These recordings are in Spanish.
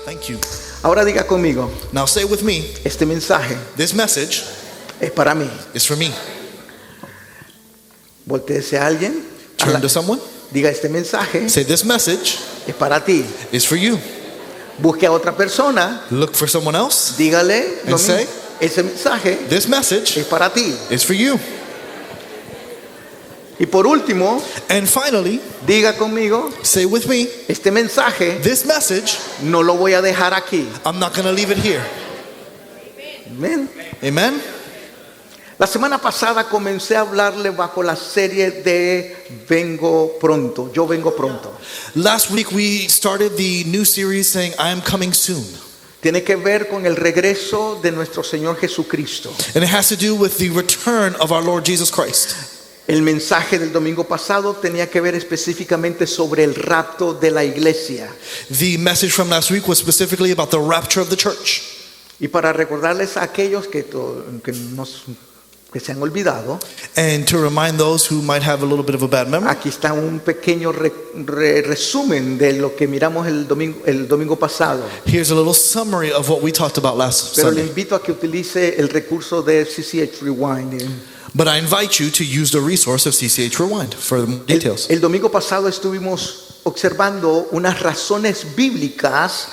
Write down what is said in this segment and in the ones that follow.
Thank you. Ahora diga conmigo, Now say with me, este mensaje this message es para mí. is for me. Voltéese a alguien, Turn to someone. diga, este mensaje Say, this message es para ti. is for you. Busque a otra persona, Look for someone else. dígale lo And say, mismo. Ese mensaje This message es para ti. is for you. Y por último, And finally, diga conmigo, say with me, este mensaje this message, no lo voy a dejar aquí. I'm not going to leave it here. Amén. Amen? La semana pasada comencé a hablarle bajo la serie de Vengo Pronto. Yo vengo pronto. Last week we started the new series saying, I am coming soon. Tiene que ver con el regreso de nuestro Señor Jesucristo. And it has to do with the return of our Lord Jesus Christ. El mensaje del domingo pasado tenía que ver específicamente sobre el rapto de la iglesia. The message from last week was specifically about the rapture of the church. Y para recordarles a aquellos que se han olvidado, And to remind those who might have a little bit of a bad memory, aquí está un pequeño resumen de lo que miramos el domingo pasado. here's a little summary of what we talked about last Pero le Sunday. invito a que utilice el recurso de CCH Rewind. But I invite you to use the resource of CCH Rewind for the details. El domingo pasado estuvimos observando unas razones bíblicas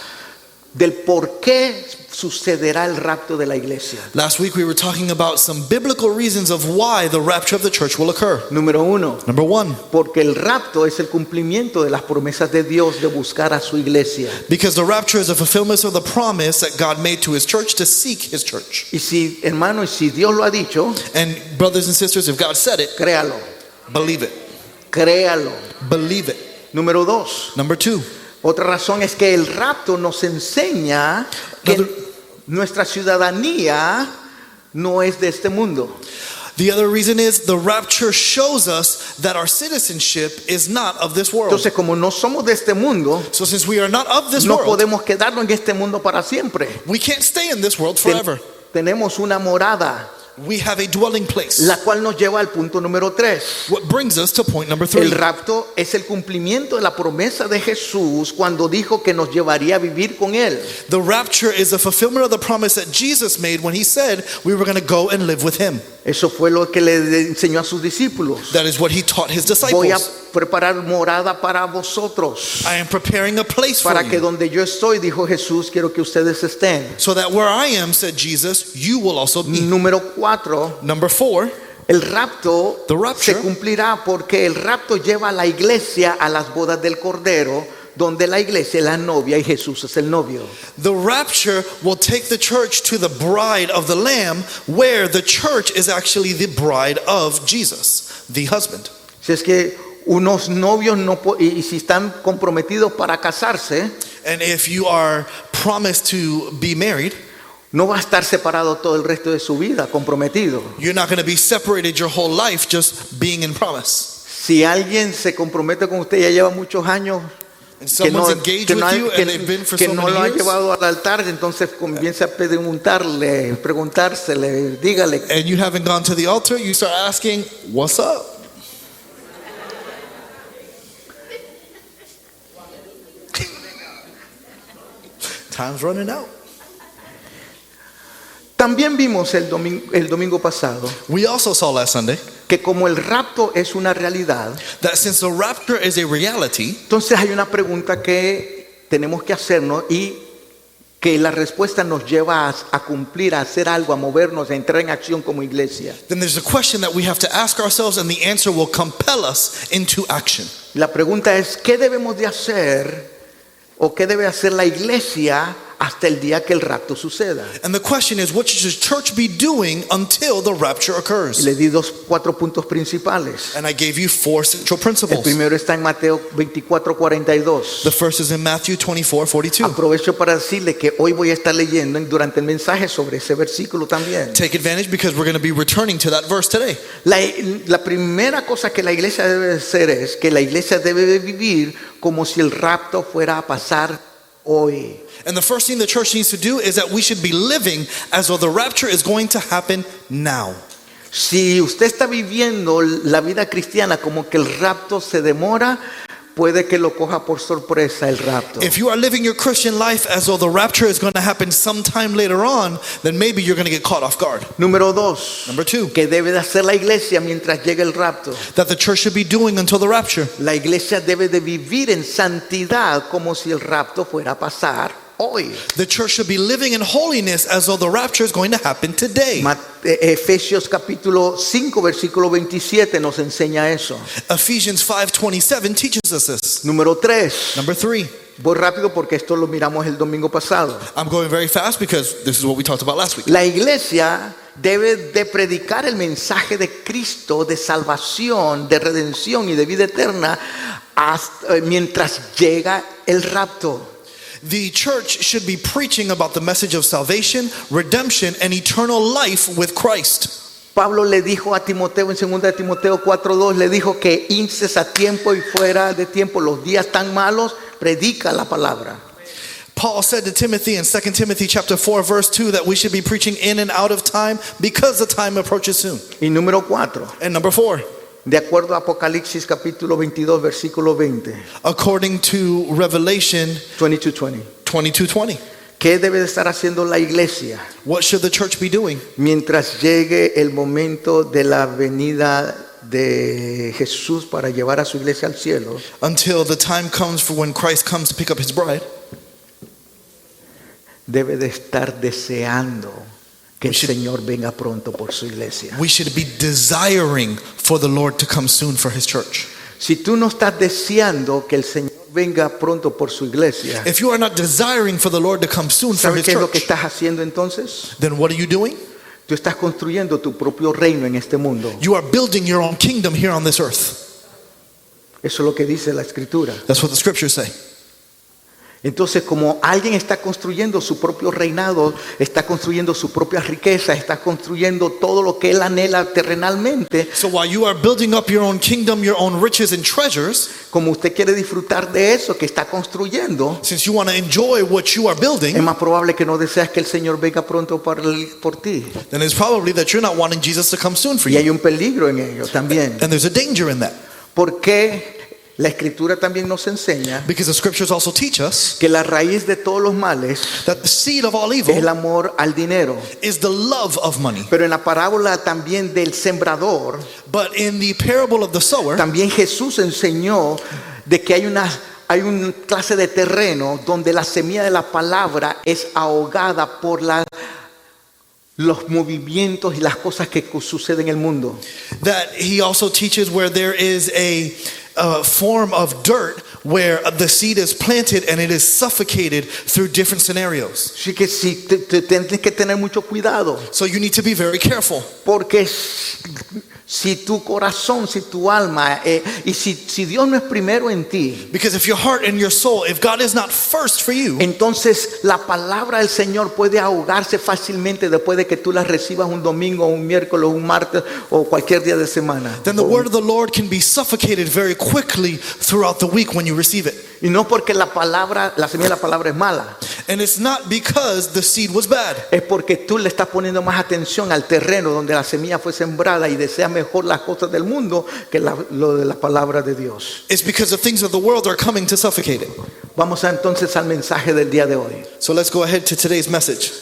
del por qué sucederá el rapto de la iglesia. Last week we were talking about some biblical reasons of why the rapture of the church will occur. Número 1, Number one, porque el rapto es el cumplimiento de las promesas de Dios de buscar a su iglesia. because the rapture is a fulfillment of the promise that God made to his church to seek his church. Y si, hermano, y si Dios lo ha dicho, And brothers and sisters, if God said it, créalo, believe it. créalo. Believe it. Número 2, Number two, otra razón es que el rapto nos enseña que Another- nuestra ciudadanía no es de este mundo. the other reason is the rapture shows us that our citizenship is not of this world. Entonces, como no somos de este mundo, So since we are not of this no world, podemos quedarnos en este mundo para siempre. we can't stay in this world forever. Tenemos una morada, We have a dwelling place. la cual nos lleva al punto número 3. What brings us to point number El 3. rapto es el cumplimiento de la promesa de Jesús cuando dijo que nos llevaría a vivir con Él. The rapture is a fulfillment of the promise that Jesus made when he said we were going to go and live with him. Eso fue lo que le enseñó a sus discípulos. That is what he taught his Voy a disciples. preparar morada para vosotros, I am preparing a place for para que you, donde yo estoy, dijo Jesús, quiero que ustedes estén. so that where I am, said Jesus, you will also be. Número 4, Number 4, el rapto The rapture. se cumplirá porque el rapto lleva a la iglesia a las bodas del Cordero, donde la iglesia es la novia y Jesús es el novio. the rapture will take the church to the bride of the Lamb, where the church is actually the bride of Jesus, the husband. Si es que unos novios y si están comprometidos para casarse, And if you are promised to be married, no va a estar separado todo el resto de su vida, comprometido. you're not going to be separated your whole life just being in promise. Si alguien se compromete con usted, ya lleva muchos años, And que someone's engaged with you and they've been for que so no many lo ha years, llevado al altar, entonces comienza a preguntársele, dígale. and you haven't gone to the altar, you start asking, what's up? Time's running out. También vimos el domingo pasado We also saw last Sunday que como el rapto es una realidad, that since the rapture is a reality, entonces hay una pregunta que tenemos que hacernos y que la respuesta nos lleva a cumplir, a hacer algo, a movernos, a entrar en acción como iglesia. then there's a question that we have to ask ourselves, and the answer will compel us into action. La pregunta es, ¿qué debemos de hacer o qué debe hacer la iglesia hasta el día que el rapto suceda? And the question is, what should the church be doing until the rapture Y occurs? le di 4 puntos principales. And I gave you 4 central El principles. primero está en Mateo 24:42. The first is in Matthew 24:42. Aprovecho para decirle que hoy voy a estar leyendo durante el mensaje sobre ese versículo también. Take advantage because we're going to be returning to that verse today. La primera cosa que la iglesia debe hacer es que la iglesia debe de vivir como si el rapto fuera a pasar hoy. And the first thing the church needs to do is that we should be living as though the rapture is going to happen now. Si usted está viviendo la vida cristiana como que el rapto se demora, puede que lo coja por sorpresa el rapto. If you are living your Christian life as though the rapture is going to happen sometime later on, then maybe you're going to get caught off guard. Número 2. Number 2, ¿Qué debe de hacer la iglesia mientras llegue el rapto? that the church should be doing until the rapture. La iglesia debe de vivir en santidad como si el rapto fuera a pasar hoy. The church should be living in holiness as though the rapture is going to happen today. Efesios capítulo 5 versículo 27 nos enseña eso. Ephesians 5:27 teaches us this. Número 3. Number 3, Voy rápido porque esto lo miramos el domingo pasado. I'm going very fast because this is what we talked about last week. La iglesia debe de predicar el mensaje de Cristo de salvación, de redención y de vida eterna mientras llega el rapto. The church should be preaching about the message of salvation, redemption, and eternal life with Christ. Pablo le dijo a Timoteo en 2 de Timoteo 4:2, le dijo que inces a tiempo y fuera de tiempo, los días tan malos, predica la palabra. Paul said to Timothy in 2 Timothy chapter 4 verse 2 that we should be preaching in and out of time because the time approaches soon. Y número 4, And number 4, de acuerdo a Apocalipsis capítulo 22 versículo 20, according to Revelation 22:20. 22:20, ¿Qué debe de estar haciendo la iglesia what should the church be doing mientras llegue el momento de la venida de Jesús para llevar a su iglesia al cielo? until the time comes for when Christ comes to pick up his bride? Debe de estar deseando que el We should- Señor venga pronto por su iglesia. We should be desiring for the Lord to come soon for his church. Si tú no estás deseando que el Señor venga pronto por su iglesia, If you are not desiring for the Lord to come soon for ¿sabes his qué es lo que church, estás haciendo entonces? then what are you doing? Tú estás construyendo tu propio reino en este mundo. You are building your own kingdom here on this earth. Eso es lo que dice la Escritura. That's what the scriptures say. Entonces, como alguien está construyendo su propio reinado, está construyendo su propia riqueza, está construyendo todo lo que él anhela terrenalmente, So while you are building up your own kingdom, your own riches and treasures, como usted quiere disfrutar de eso que está construyendo, since you want to enjoy what you are es building, más probable que no deseas que el Señor venga pronto por ti. then it's probably that you're not wanting Jesus to come soon for Y you. hay un peligro en ello también. And there's a danger in that. Porque la Escritura también nos enseña Because the scriptures also teach us que la raíz de todos los males that the seed of all es el evil amor al dinero. is the love of money. Pero en la parábola también del sembrador, But in the parable of the sower, también Jesús enseñó de que hay una clase de terreno donde la semilla de la palabra es ahogada por los movimientos y las cosas que suceden en el mundo. that he also teaches where there is a form of dirt where the seed is planted and it is suffocated through different scenarios. Así que sí, tienes que tener mucho cuidado, So you need to be very careful. porque si tu corazón, si tu alma, y si Dios no es primero en ti, Because if your heart and your soul, if God is not first for you, entonces la palabra del Señor puede ahogarse fácilmente después de que tú la recibas un domingo, un miércoles, un martes o cualquier día de semana. then the word of the Lord can be suffocated very quickly throughout the week when you receive it. Y no porque la semilla de la palabra es mala, And it's not because the seed was bad. es porque tú le estás poniendo más atención al terreno donde la semilla fue sembrada y deseas mejor las cosas del mundo que lo de la palabra de Dios. It's because the things of the world are coming to suffocate it. Vamos entonces al mensaje del día de hoy. So let's go ahead to today's message.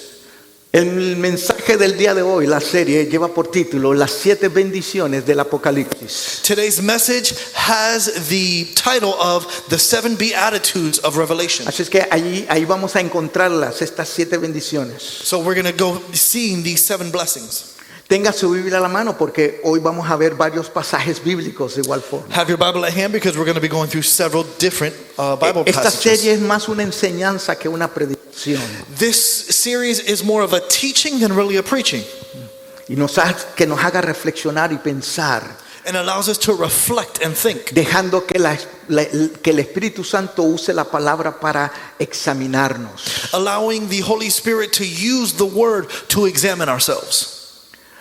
El mensaje del día de hoy, la serie, lleva por título Las 7 bendiciones del Apocalipsis. Today's message has the title of the 7 Beatitudes of Revelation. Así es que ahí vamos a encontrarlas, estas 7 bendiciones. So we're going to go seeing these 7 blessings. Tenga su Biblia a la mano porque hoy vamos a ver varios pasajes bíblicos de igual forma. Have your Bible at hand because we're going to be going through several different Bible Esta serie passages. es más una enseñanza que una predicación. This series is more of a teaching than really a preaching, Y que nos haga reflexionar y pensar, and allows us to reflect and think, dejando que el Espíritu Santo use la palabra para examinarnos. allowing the Holy Spirit to use the word to examine ourselves.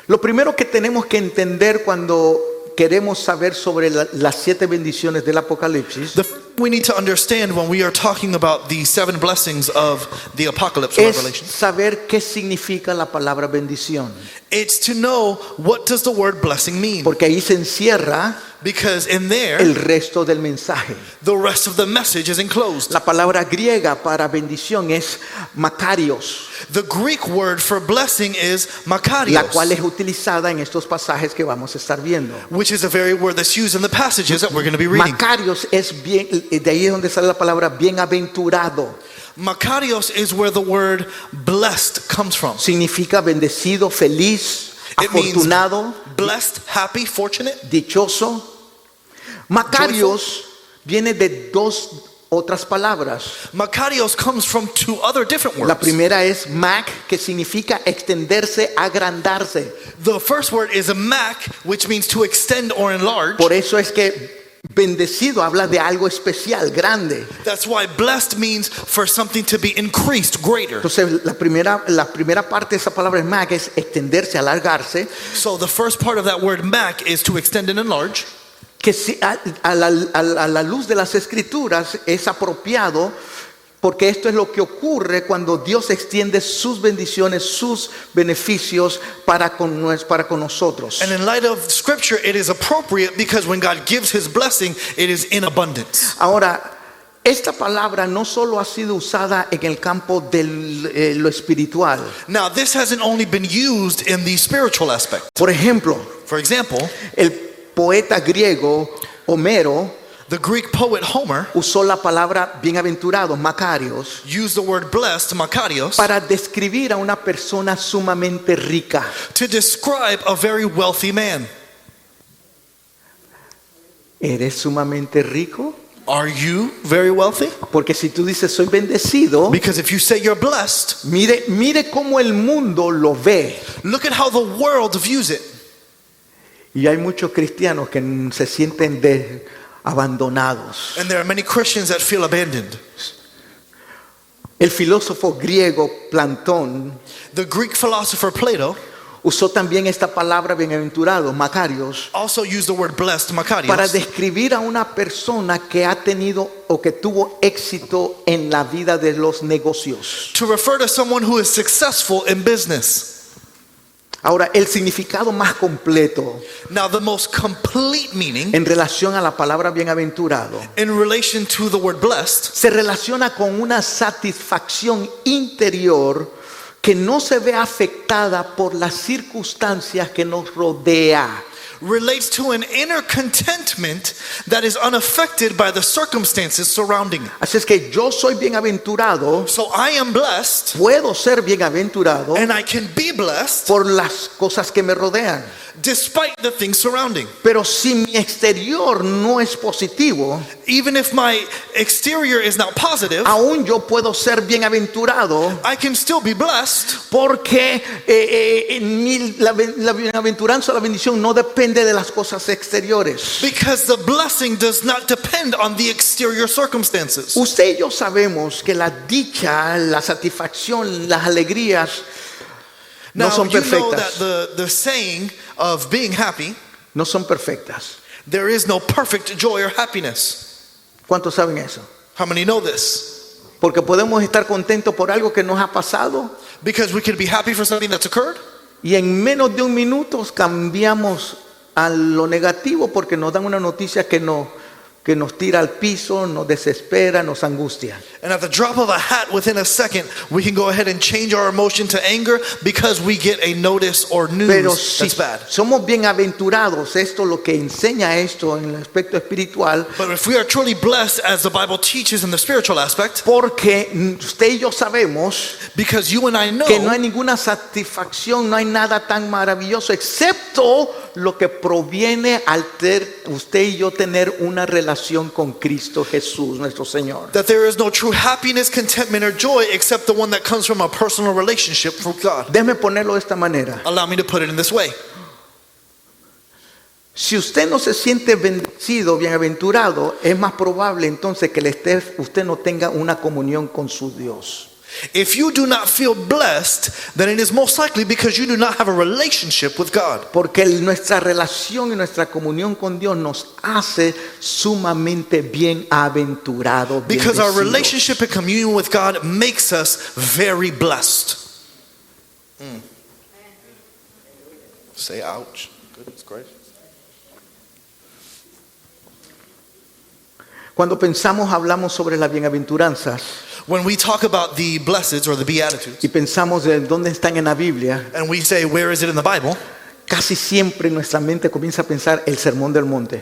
Lo primero que tenemos que entender cuando queremos saber sobre las 7 bendiciones del Apocalipsis The first thing we need to understand when we are talking about the 7 blessings of the Apocalypse or es Revelation, saber qué significa la palabra bendición. it's to know what does the word blessing mean. Porque ahí se encierra because in there, el resto del mensaje. the rest of the message is enclosed. La palabra griega para bendición es makarios, The Greek word for blessing is la makarios, cual es utilizada en estos pasajes que vamos a estar viendo. which is the very word that's used in the passages that we're going to be reading. Makarios es bien, de ahí es donde sale la palabra bienaventurado. Makarios is where the word blessed comes from. Significa bendecido, feliz, It means afortunado, blessed, happy, fortunate. dichoso. Makarios viene de dos otras palabras. Makarios comes from two other different La words. primera es mak, que significa extenderse, agrandarse. The first word is a mak, which means to extend or enlarge. Por eso es que bendecido habla de algo especial, grande. That's why blessed means for something to be increased, greater. Entonces la primera parte de esa palabra es mak, es extenderse, alargarse. So the first part of that word mak is to extend and enlarge. Que a la luz de las escrituras es apropiado, porque esto es lo que ocurre cuando Dios extiende sus bendiciones, sus beneficios para con nosotros. And in light of scripture, it is appropriate because when God gives his blessing, it is in abundance. Ahora, esta palabra no solo ha sido usada en el campo de lo espiritual. Now, this hasn't only been used in the spiritual aspect. Por ejemplo, For example, el poeta griego Homero the Greek poet Homer usó la palabra bienaventurado, makarios, used the word blessed, makarios, para describir a una persona sumamente rica. to describe a very wealthy man. ¿Eres sumamente rico? Are you very wealthy? Porque si tú dices soy bendecido, Because if you say you're blessed, mire cómo el mundo lo ve. look at how the world views it. Y hay muchos cristianos que se sienten abandonados. And there are many Christians that feel abandoned. El filósofo griego Platón The Greek philosopher Plato usó también esta palabra bienaventurado, makarios, also used the word blessed, para makarios, describir a una persona que ha tenido o que tuvo éxito en la vida de los negocios. to refer to someone who is successful in business. Ahora, el significado más completo Now, the most complete meaning en relación a la palabra bienaventurado in relation to the word blessed se relaciona con una satisfacción interior que no se ve afectada por las circunstancias que nos rodea. relates to an inner contentment that is unaffected by the circumstances surrounding it. Así es que yo soy bienaventurado, So I am blessed, puedo ser bienaventurado and I can be blessed por las cosas que me rodean. despite the things surrounding. Pero si mi exterior no es positivo, Even if my exterior is not positive, aún yo puedo ser bienaventurado I can still be blessed porque la bienaventuranza o la bendición no depende de las cosas exteriores. because the blessing does not depend on the exterior circumstances. Usted y yo sabemos que la dicha, la satisfacción, las alegrías no Now, son you know that perfectas. the saying of being happy, No son perfectas. there is no perfect joy or happiness. ¿Cuántos saben eso? How many know this? Porque podemos estar contentos por algo que nos ha pasado Because we can be happy for something that's occurred, y en menos de un minuto cambiamos a lo negativo porque nos dan una noticia que nos tira al piso, nos desespera, nos angustia. and at the drop of a hat within a second, we can go ahead and change our emotion to anger because we get a notice or Pero news si that's bad. somos bienaventurados, esto lo que enseña esto en el aspecto espiritual, But if we are truly blessed, as the Bible teaches in the spiritual aspect, porque usted y yo sabemos because you and I know que no hay ninguna satisfacción, no hay nada tan maravilloso excepto lo que proviene al usted y yo tener una relación con Cristo Jesús, nuestro Señor. that there is no true happiness, contentment, or joy except the one that comes from a personal relationship with God. Déjeme ponerlo de esta manera. Allow me to put it in this way. Si usted no se siente bendecido, bienaventurado, es más probable entonces que usted no tenga una comunión con su Dios. If you do not feel blessed, then it is most likely because you do not have a relationship with God. Porque nuestra relación y nuestra comunión con Dios nos hace sumamente bienaventurado. Because our bendecidos. relationship and communion with God makes us very blessed. Say ouch. Goodness gracious. Cuando hablamos sobre las bienaventuranzas When we talk about the blesseds or the beatitudes, y pensamos de dónde están en la Biblia, and we say, where is it in the Bible? casi siempre nuestra mente comienza a pensar el Sermón del Monte.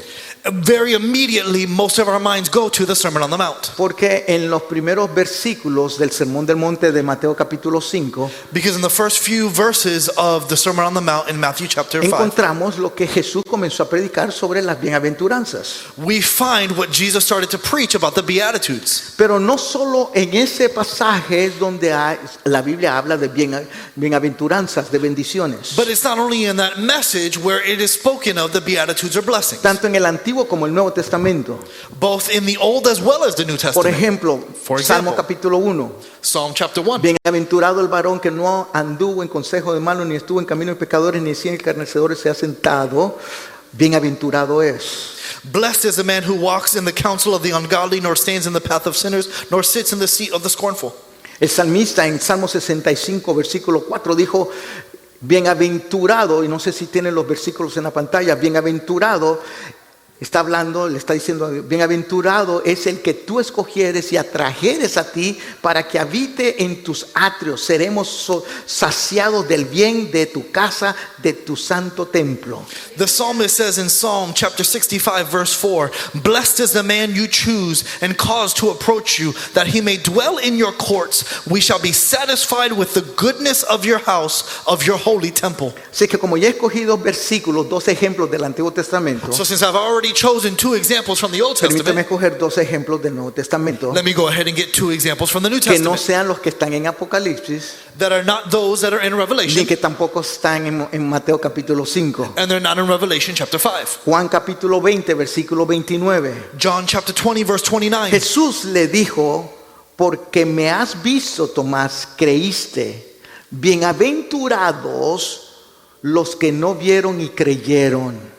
Very immediately, most of our minds go to the Sermon on the Mount. Porque en los primeros versículos del Sermón del Monte de Mateo capítulo 5, Because in the first few verses of the Sermon on the Mount in Matthew chapter 5, encontramos lo que Jesús comenzó a predicar sobre las bienaventuranzas. we find what Jesus started to preach about the Beatitudes. Pero no solo en ese pasaje es donde la Biblia habla de bienaventuranzas, de bendiciones. But it's not only in that message where it is spoken of the Beatitudes or blessings, Tanto en el Antiguo como el Nuevo Testamento. both in the Old as well as the New Por Testament. ejemplo, For Salmo example, capítulo 1. Psalm chapter 1. Bienaventurado el varón que no anduvo en consejo de malos, ni estuvo en camino de pecadores, ni en escarnecedores se ha sentado. Bienaventurado es. Blessed is the man who walks in the counsel of the ungodly, nor stands in the path of sinners, nor sits in the seat of the scornful. El salmista en Salmo 65, versículo 4 dijo, bienaventurado, y no sé si tienen los versículos en la pantalla, bienaventurado, está hablando, le está diciendo, bienaventurado es el que tú escogieres y atrajeres a ti para que habite en tus atrios. Seremos saciados del bien de tu casa, de tu santo templo. The psalmist says in Psalm chapter 65 verse 4, blessed is the man you choose and cause to approach you, that he may dwell in your courts. We shall be satisfied with the goodness of your house, of your holy temple. Así que como ya he escogido versículos, dos ejemplos del Antiguo Testamento, So since I've already chosen two examples from the Old permíteme Testament, escoger dos ejemplos del Nuevo Testamento let me go ahead and get two examples from the New que no Testament sean los que están en Apocalipsis, that are not those that are in ni Revelation, que tampoco están en Mateo capítulo 5. and they're not in Revelation chapter 5. Juan capítulo 20, versículo 29. John chapter 20 verse 29. Jesús le dijo, porque me has visto, Tomás, creíste. Bienaventurados los que no vieron y creyeron.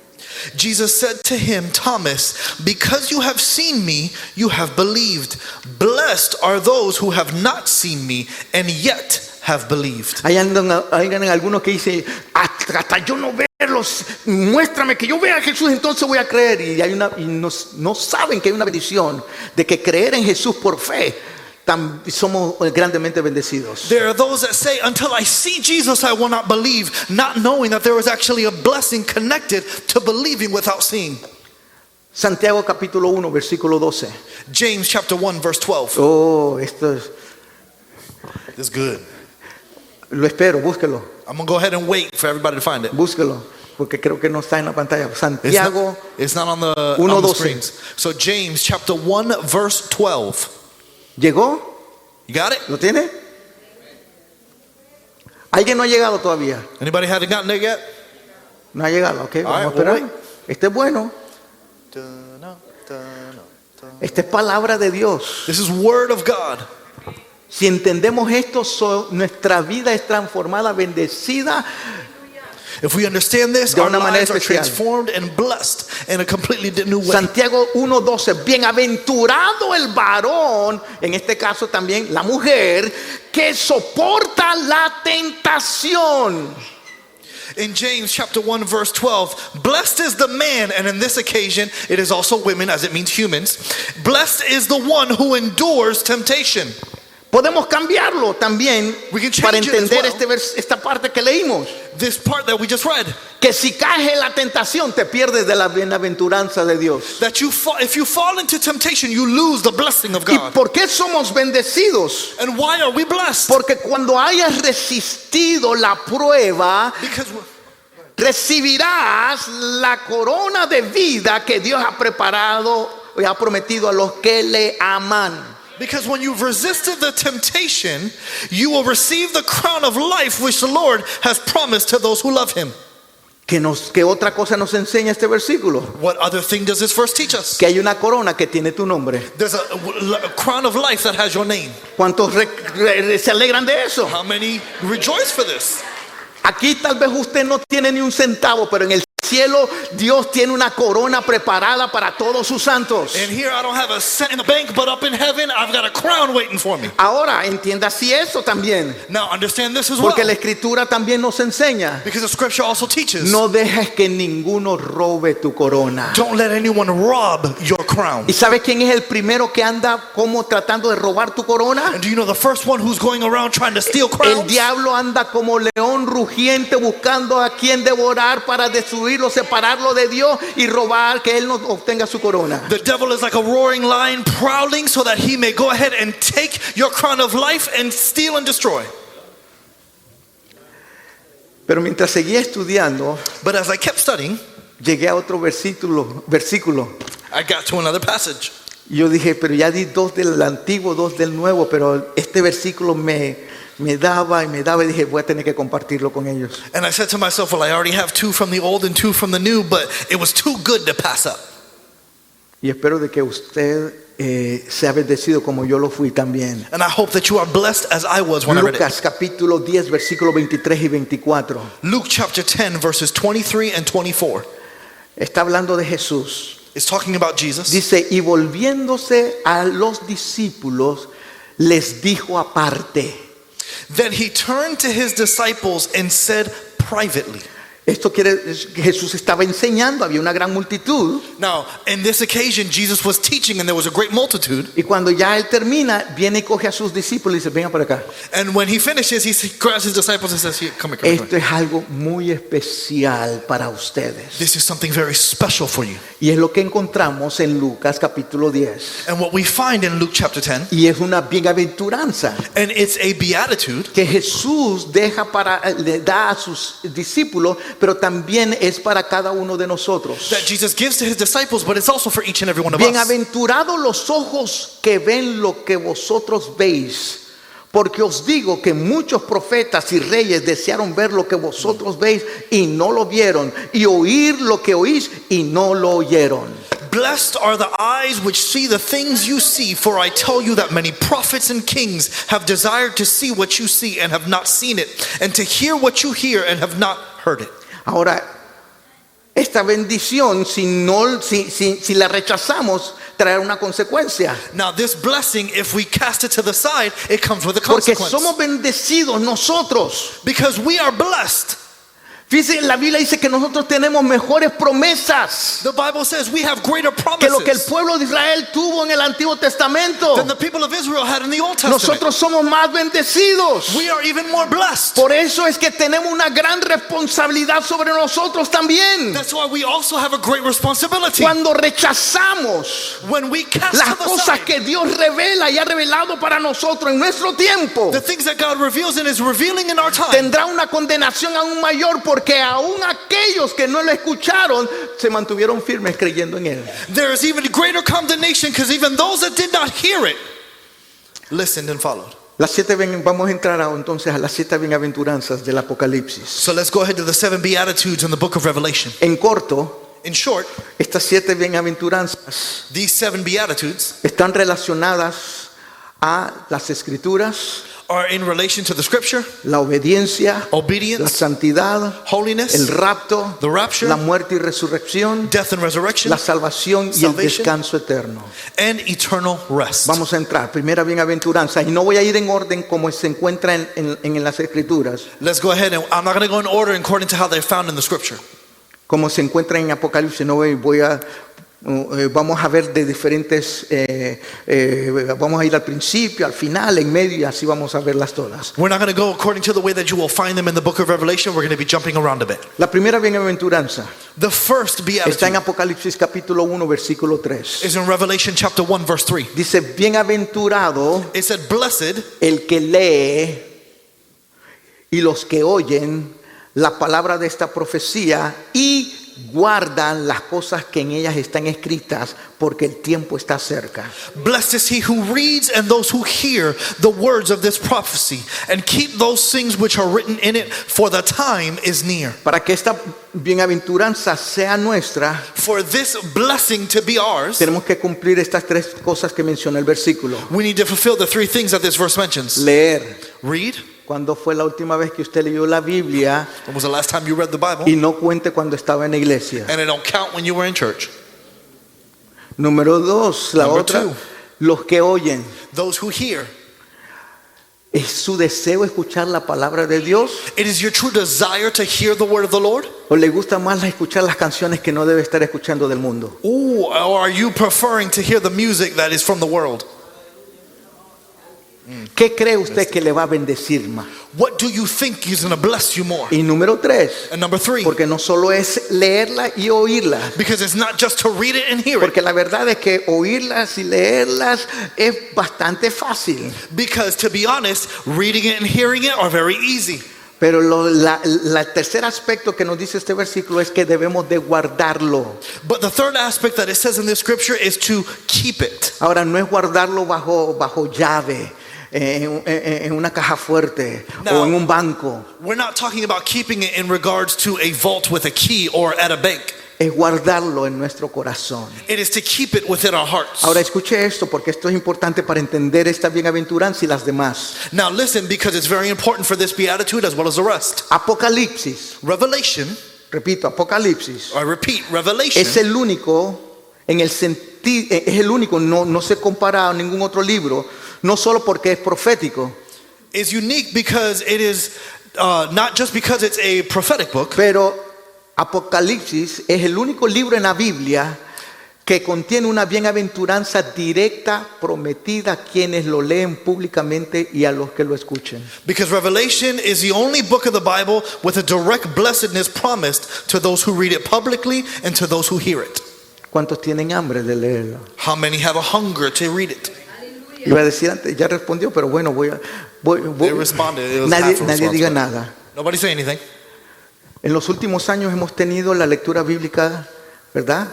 Jesus said to him, Thomas, because you have seen me, you have believed. Blessed are those who have not seen me and yet have believed. Hay algunos que dicen, hasta yo no verlos, muéstrame que yo vea a Jesús, entonces voy a creer. Y no saben que hay una bendición de que creer en Jesús por fe. Somos grandemente bendecidos. There are those that say, until I see Jesus, I will not believe, not knowing that there was actually a blessing connected to believing without seeing. Santiago capítulo 1, versículo 12. James chapter 1 verse 12. Oh, esto es, It's good. lo espero, búsquelo, I'm going to go ahead and wait for everybody to find it. búsquelo, porque creo que no está en la pantalla. Santiago It's not on the 1:12. screens. So James chapter 1 verse 12. ¿Llegó? You got it? ¿Lo tiene? ¿Alguien no ha llegado todavía? Anybody haven't gotten there yet? No ha llegado, ok, vamos a right, esperar. we'll Este es bueno. Esta es palabra de Dios. This is word of God. Si entendemos esto, nuestra vida es transformada, bendecida. If we understand this, De our una manera lives are especial. transformed and blessed in a completely new way. Santiago 1:12, bienaventurado el varón, en este caso también la mujer, que soporta la tentación. In James chapter 1 verse 12, blessed is the man, and in this occasion it is also women as it means humans. Blessed is the one who endures temptation. Podemos cambiarlo también We can change para it as entender well. esta parte que leímos. This part that we just read, Que si caes en la tentación te pierdes de la bienaventuranza de Dios. that if you fall into temptation, you lose the blessing of ¿Y God. por qué somos bendecidos? And why are we blessed? Porque cuando hayas resistido la prueba, Because recibirás la corona de vida que Dios ha preparado y ha prometido a los que le aman. Because when you've resisted the temptation, you will receive the crown of life which the Lord has promised to those who love him. ¿Qué otra cosa nos enseña este versículo? What other thing does this verse teach us? Que hay una corona que tiene tu nombre. There's a crown of life that has your name. ¿Cuántos se alegran de eso? How many rejoice for this? Aquí tal vez usted no tiene ni un centavo, pero en el cielo Dios tiene una corona preparada para todos sus santos. And here I don't have a cent in the bank, but up in heaven, I've got a crown waiting for me. Ahora entienda así eso también, Now understand this as well. porque la escritura también nos enseña: Because the scripture also teaches, no dejes que ninguno robe tu corona. don't let anyone rob your crown. ¿Y sabe quién es el primero que anda como tratando de robar tu corona? And do you know the first one who's going around trying to steal El crowns? diablo anda como león rugiente buscando a quien devorar para destruirlo, separarlo de Dios y robar, que él no obtenga su corona. The devil is like a roaring lion prowling so that he may go ahead and take your crown of life and steal and destroy. Pero mientras seguía estudiando, But as I kept studying, llegué a otro versículo. I got to another passage. Y yo dije, pero ya di 2 del antiguo, 2 del nuevo, pero este versículo me daba y dije, voy a tener que compartirlo con ellos. And I said to myself, well, I already have 2 from the old and 2 from the new, but it was too good to pass up. Y espero de que usted sea bendecido como yo lo fui también. And I hope that you are blessed as I was when I read it. Lucas capítulo 10, versículos 23 y 24. Luke chapter 10, verses 23 and 24. Está hablando de Jesús. It's talking about Jesus. Dice, y volviéndose a los discípulos, les dijo aparte. Then he turned to his disciples and said privately. Esto quiere decir que Jesús estaba enseñando, había una gran multitud. Now, in this occasion, Jesus was teaching and there was a great multitude. Y cuando ya él termina, viene y coge a sus discípulos y dice, vengan para acá. And when he finishes, he grabs his disciples and says, "Here, come here, come here. Esto es algo muy especial para ustedes. This is something very special for you." Y es lo que encontramos en Lucas capítulo 10. And what we find in Luke chapter 10, Y es una bienaventuranza and it's a beatitude que Jesús le da a sus discípulos, pero también es para cada uno de nosotros. that Jesus gives to his disciples, but it's also for each and every one of us. Bienaventurados los ojos que ven lo que vosotros veis, porque os digo que muchos profetas y reyes desearon ver lo que vosotros veis y no lo vieron, y oír lo que oís y no lo oyeron. Blessed are the eyes which see the things you see, for I tell you that many prophets and kings have desired to see what you see and have not seen it, and to hear what you hear and have not heard it. Ahora, esta bendición, si la rechazamos, traerá una consecuencia. Now this blessing, if we cast it to the side, it comes with a Porque consequence. somos bendecidos nosotros. Because we are blessed. Fíjense, la Biblia dice que nosotros tenemos mejores promesas The Bible says we have greater que lo que el promises pueblo de Israel tuvo en el Antiguo Testamento. than the people of Israel had in the Old Testament. Nosotros somos más bendecidos. We are even more blessed. Por eso es que tenemos una gran responsabilidad sobre nosotros también. That's why we also have a great responsibility. Cuando rechazamos When we cast las to the cosas side que Dios revela y ha revelado para nosotros en nuestro tiempo, the things that God reveals and is revealing in our time, tendrá una condenación aún mayor, porque aún aquellos que no lo escucharon se mantuvieron firmes creyendo en él. there is even greater condemnation, because even those that did not hear it listened and followed. Vamos a entrar entonces a las 7 bienaventuranzas del Apocalipsis. So let's go ahead to the 7 Beatitudes in the book of Revelation. En corto, In short, estas 7 bienaventuranzas these 7 Beatitudes están relacionadas a las escrituras, are in relation to the scripture, la obediencia, la obedience, santidad, holiness, el rapto, the rapture, la muerte y resurrección, death and resurrection, la salvación y el salvation, descanso eterno. and eternal rest. Vamos a entrar, primera bienaventuranza, y no voy a ir en orden como se encuentra en las escrituras, Let's go ahead, and I'm not going to go in order according to how they're found in the scripture. como se encuentra en Apocalipsis. No vamos a ver de diferentes, vamos a ir al principio, al final, en medio, y así vamos a verlas todas. We're not going to go according to the way that you will find them in the book of Revelation. We're going to be jumping around a bit. La primera bienaventuranza The first está en beatitude Apocalipsis capítulo 1, versículo 3. is in Revelation chapter 1, verse 3. Dice, bienaventurado It said, blessed el que lee y los que oyen la palabra de esta profecía y guardan las cosas que en ellas están escritas, porque el tiempo está cerca. Blessed is he who reads and those who hear the words of this prophecy and keep those things which are written in it, for the time is near. Para que esta bienaventuranza sea nuestra, For this blessing to be ours, tenemos que cumplir estas 3 cosas que menciona el versículo: we need to fulfill the 3 things that this verse mentions. leer, Read, ¿Cuándo fue la última vez que usted leyó la Biblia When was the last time you read the Bible? y no cuente cuando estaba en la iglesia? And it don't count when you were in church. Número 2, la Number otra, 2. los que oyen. Those who hear. ¿Es su deseo escuchar la palabra de Dios? It is your true desire to hear the word of the Lord? ¿O le gusta más escuchar las canciones que no debe estar escuchando del mundo? Ooh, or are you preferring to hear the music that is from the world? ¿Qué cree usted que le va a bendecir más? What do you think is going to bless you more? Y número 3, And number 3, porque no solo es leerla y oírla, because it's not just to read it and hear it. porque la verdad es que oírlas y leerlas es bastante fácil. Because to be honest, reading it and hearing it are very easy. Pero el tercer aspecto que nos dice este versículo es que debemos de guardarlo. But the third aspect that it says in this scripture is to keep it. Ahora no es guardarlo bajo llave, en una caja fuerte No. o en un banco. We're not talking about keeping it in regards to a vault with a key or at a bank. Es guardarlo en nuestro corazón. It is to keep it within our hearts. Ahora escuche esto porque esto es importante para entender esta bienaventuranza y las demás. Now listen, because it's very important for this beatitude as well as the rest. Apocalipsis, Revelation, repito, Apocalipsis I repeat, Revelation es el único en el sentido, es el único, no se compara a ningún otro libro, no solo porque es profético, is unique because it is not just because it's a prophetic book, pero Apocalipsis es el único libro en la Biblia que contiene una bienaventuranza directa prometida a quienes lo leen públicamente y a los que lo escuchen. because Revelation is the only book of the Bible with a direct blessedness promised to those who read it publicly and to those who hear it. ¿Cuántos tienen hambre de leerlo? How many have a hunger to read it? Iba a decir antes, ya respondió, pero bueno, voy. They responded. It was half a Nadie diga response. nada. Nobody say anything. En los últimos años hemos tenido la lectura bíblica, ¿verdad?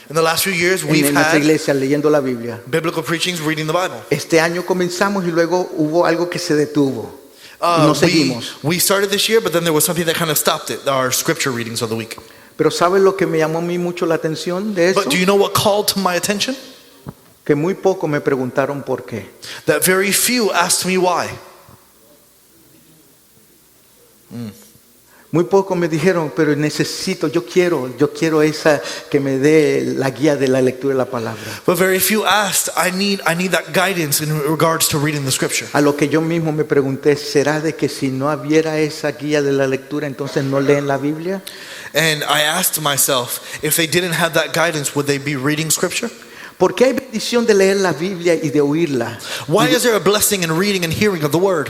In the last few years, En we've nuestra had iglesia leyendo la Biblia. biblical preachings, reading the Bible. Este año comenzamos y luego hubo algo que se detuvo. No seguimos. We started this year, but then there was something that kind of stopped it, our scripture readings of the week. Pero ¿sabe lo que me llamó a mí mucho la atención de eso? But do you know what called to my attention? Que muy poco me preguntaron por qué. That very few asked me why. Muy poco me dijeron, pero necesito, yo quiero esa que me dé la guía de la lectura de la palabra. But very few asked, I need that guidance in regards to reading the scripture. A lo que yo mismo me pregunté, ¿será de que si no hubiera esa guía de la lectura, entonces no leen la Biblia? And I asked myself, if they didn't have that guidance, would they be reading scripture? ¿Por qué hay bendición de leer la Biblia y de oírla? Why is there a blessing in reading and hearing of the word?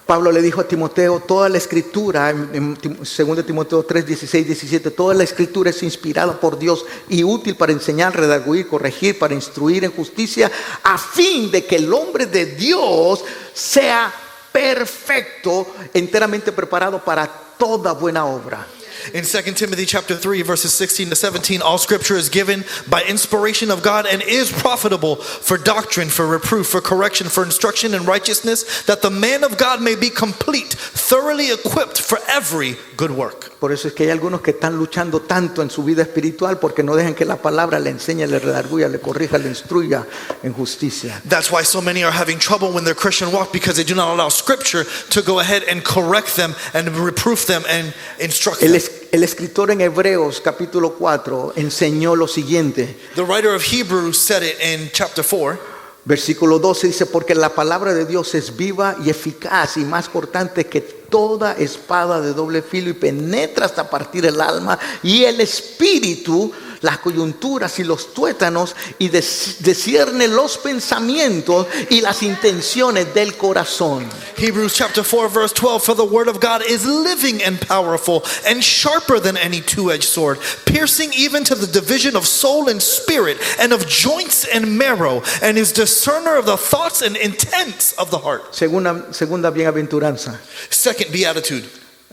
Pablo le dijo a Timoteo, toda la escritura, en 2 Timoteo 3, 16, 17, toda la escritura es inspirada por Dios y útil para enseñar, redarguir, corregir, para instruir en justicia, a fin de que el hombre de Dios sea perfecto, enteramente preparado para toda buena obra. In 2 Timothy chapter 3 verses 16 to 17, all scripture is given by inspiration of God and is profitable for doctrine, for reproof, for correction, for instruction in righteousness, that the man of God may be complete, thoroughly equipped for every good work. Por eso es que hay algunos que están luchando tanto en su vida espiritual porque no dejan que la palabra le enseñe, le redarguya, le corrija, le instruya en justicia. That's why so many are having trouble when their Christian walk, because they do not allow scripture to go ahead and correct them and reproof them and instruct them. El escritor en Hebreos capítulo 4 enseñó lo siguiente. The writer of Hebrews said it in chapter 4. Versículo 12 dice, porque la palabra de Dios es viva y eficaz y más cortante que toda espada de doble filo y penetra hasta partir el alma y el espíritu, las coyunturas y los tuétanos y discierne los pensamientos y las intenciones del corazón. Hebrews chapter 4 verse 12, for the word of God is living and powerful and sharper than any two-edged sword, piercing even to the division of soul and spirit and of joints and marrow, and is discerner of the thoughts and intents of the heart. Segunda bienaventuranza. Second beatitude,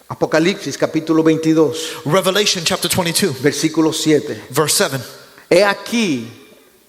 Apocalipsis capítulo 22, Revelation chapter 22 versículo 7. verse 7. He aquí,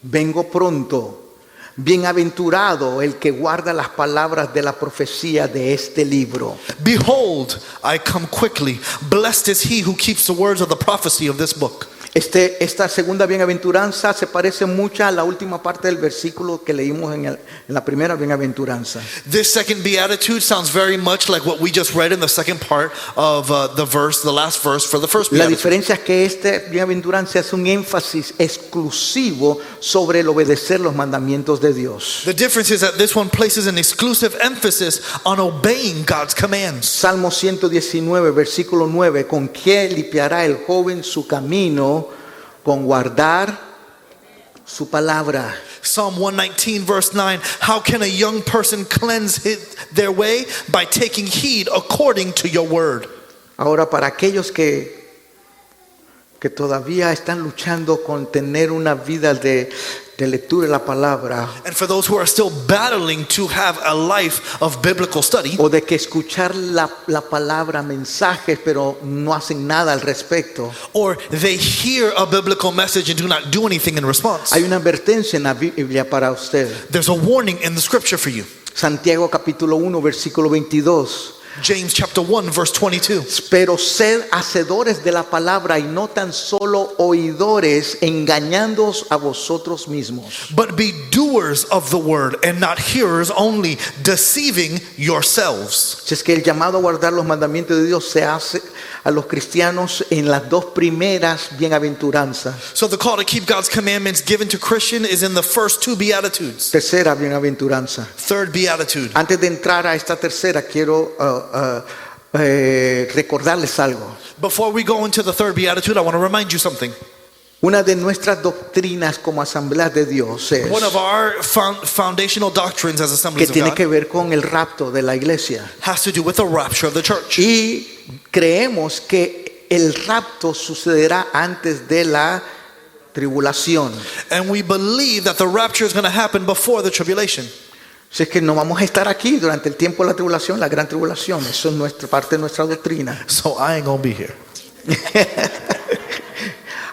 vengo pronto, bienaventurado el que guarda las palabras de la profecía de este libro. Behold, I come quickly. Blessed is he who keeps the words of the prophecy of this book. Esta segunda bienaventuranza se parece mucho a la última parte del versículo que leímos en la primera bienaventuranza. This second beatitude sounds very much like what we just read in the second part of the last verse for the first La beatitude. diferencia es que esta bienaventuranza es un énfasis exclusivo sobre el obedecer los mandamientos de Dios. The difference is that this one places an exclusive emphasis on obeying God's commands. Salmo 119, versículo 9, ¿con qué limpiará el joven su camino? Con guardar su palabra. Psalm 119 verse 9, how can a young person cleanse their way? By taking heed according to your word. Ahora, para aquellos que todavía están luchando con tener una vida de lectura de la palabra, And for those who are still battling to have a life of biblical study, o de que escuchar la palabra, mensajes, pero no hacen nada al respecto, or they hear a biblical message and do not do anything in response, hay una advertencia en la Biblia para usted. there's a warning in the scripture for you. Santiago capítulo 1, versículo 22. James chapter 1 verse 22. Pero sed hacedores de la palabra y no tan solo oidores, engañándoos a vosotros mismos. But be doers of the word and not hearers only, deceiving yourselves. Si es que el llamado a guardar los mandamientos de Dios se hace a los cristianos en las dos primeras bienaventuranzas. So the call to keep God's commandments given to Christian is in the first two beatitudes. Tercera bienaventuranza. Third beatitude. Antes de entrar a esta tercera, quiero recordarles algo. Before we go into the third beatitude, I want to remind you something. Una de nuestras doctrinas como Asamblea de Dios es One of our foundational doctrines as que Assemblies of tiene God que ver con el rapto de la iglesia. has to do with the rapture of the church. Y creemos que el rapto sucederá antes de la tribulación. And we believe that the rapture is going to happen before the tribulation. Si es que no vamos a estar aquí durante el tiempo de la tribulación, la gran tribulación. Eso es parte de nuestra doctrina. So I ain't going to be here.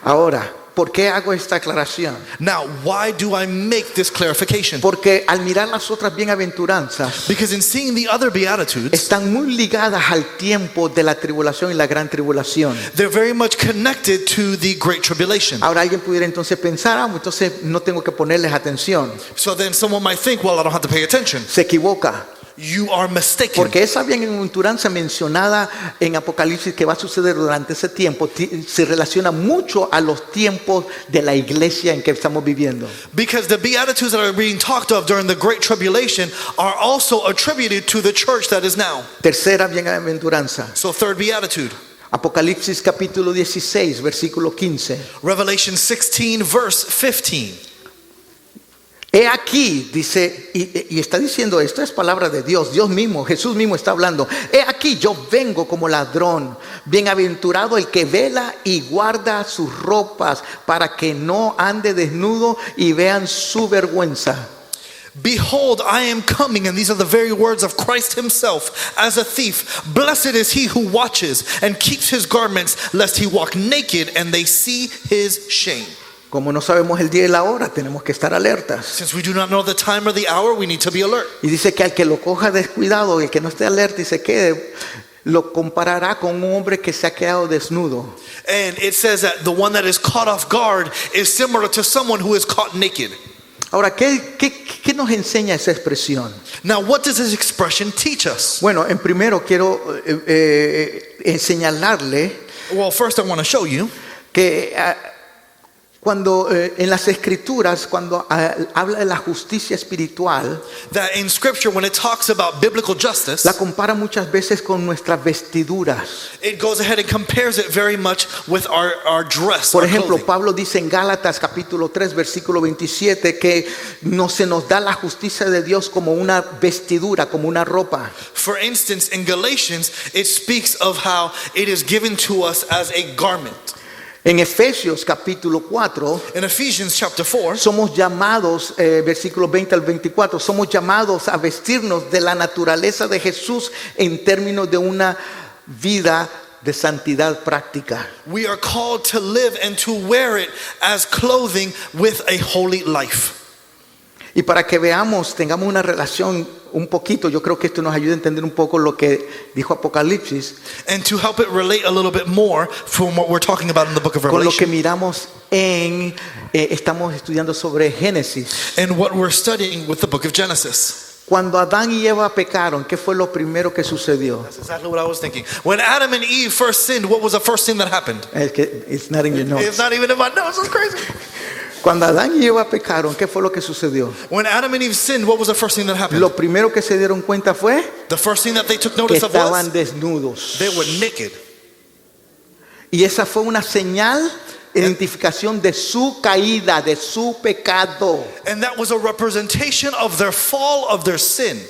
Ahora, ¿por qué hago esta aclaración? Now, why do I make this clarification? Porque al mirar las otras bienaventuranzas, Because in seeing the other beatitudes, están muy ligadas al tiempo de la tribulación y la gran tribulación. they're very much connected to the great tribulation. Ahora alguien pudiera entonces pensar, entonces no tengo que ponerles atención. So then someone might think, well, I don't have to pay attention. Se equivoca. You are mistaken. Porque esa bienaventuranza mencionada en Apocalipsis que va a suceder durante ese tiempo se relaciona mucho a los tiempos de la iglesia en que estamos viviendo. Because the beatitudes that are being talked of during the great tribulation are also attributed to the church that is now. Tercera bienaventuranza. So third beatitude, Apocalipsis capítulo 16, versículo 15. Revelation 16 verse 15. He aquí, dice, y está diciendo, esto es palabra de Dios, Dios mismo, Jesús mismo está hablando. He aquí, yo vengo como ladrón, bienaventurado el que vela y guarda sus ropas para que no ande desnudo y vean su vergüenza. Behold, I am coming, and these are the very words of Christ himself, as a thief. Blessed is he who watches and keeps his garments, lest he walk naked and they see his shame. Como no sabemos el día y la hora, tenemos que estar alertas. Since we do not know the time or the hour, we need to be alert. Y dice que al que lo coja descuidado, el que no esté alerta y se quede, lo comparará con un hombre que se ha quedado desnudo. And it says that the one that is caught off guard is similar to someone who is caught naked. Ahora, ¿qué nos enseña esa expresión? Now, what does this expression teach us? Bueno, en primero quiero señalarle Well, first I want to show you que cuando en las escrituras, cuando habla de la justicia espiritual, that in scripture, when it talks about biblical justice, la compara muchas veces con nuestras vestiduras. it goes ahead and compares it very much with our dress. Por our ejemplo, clothing. Pablo dice en Gálatas capítulo 3 versículo 27 que no se nos da la justicia de Dios como una vestidura, como una ropa. For instance, in Galatians, it speaks of how it is given to us as a garment. En Efesios capítulo 4 In Ephesians chapter 4, somos llamados, versículos 20 al 24, somos llamados a vestirnos de la naturaleza de Jesús en términos de una vida de santidad práctica. we are called to live and to wear it as clothing with a holy life. Y para que veamos, tengamos una relación un poquito, yo creo que esto nos ayuda a entender un poco lo que dijo Apocalipsis And to help it relate a little bit more from what we're talking about in the book of con lo que Revelation miramos estamos estudiando sobre Génesis. and what we're studying with the book of Genesis. Cuando Adán y Eva pecaron, ¿qué fue lo primero que sucedió? That's exactly what I was thinking. When Adam and Eve first sinned, what was the first thing that happened? Es que it's not in your notes. It's not even in my notes. It's crazy. Cuando Adán y Eva pecaron, ¿qué fue lo que sucedió? When Adam and Eve sinned, what was the first thing that happened? Lo primero que se dieron cuenta fue The first thing that they took que notice of estaban was desnudos. they were naked. Y esa fue una señal, identificación de su caída, de su pecado. And that was a representation of their fall, of their sin.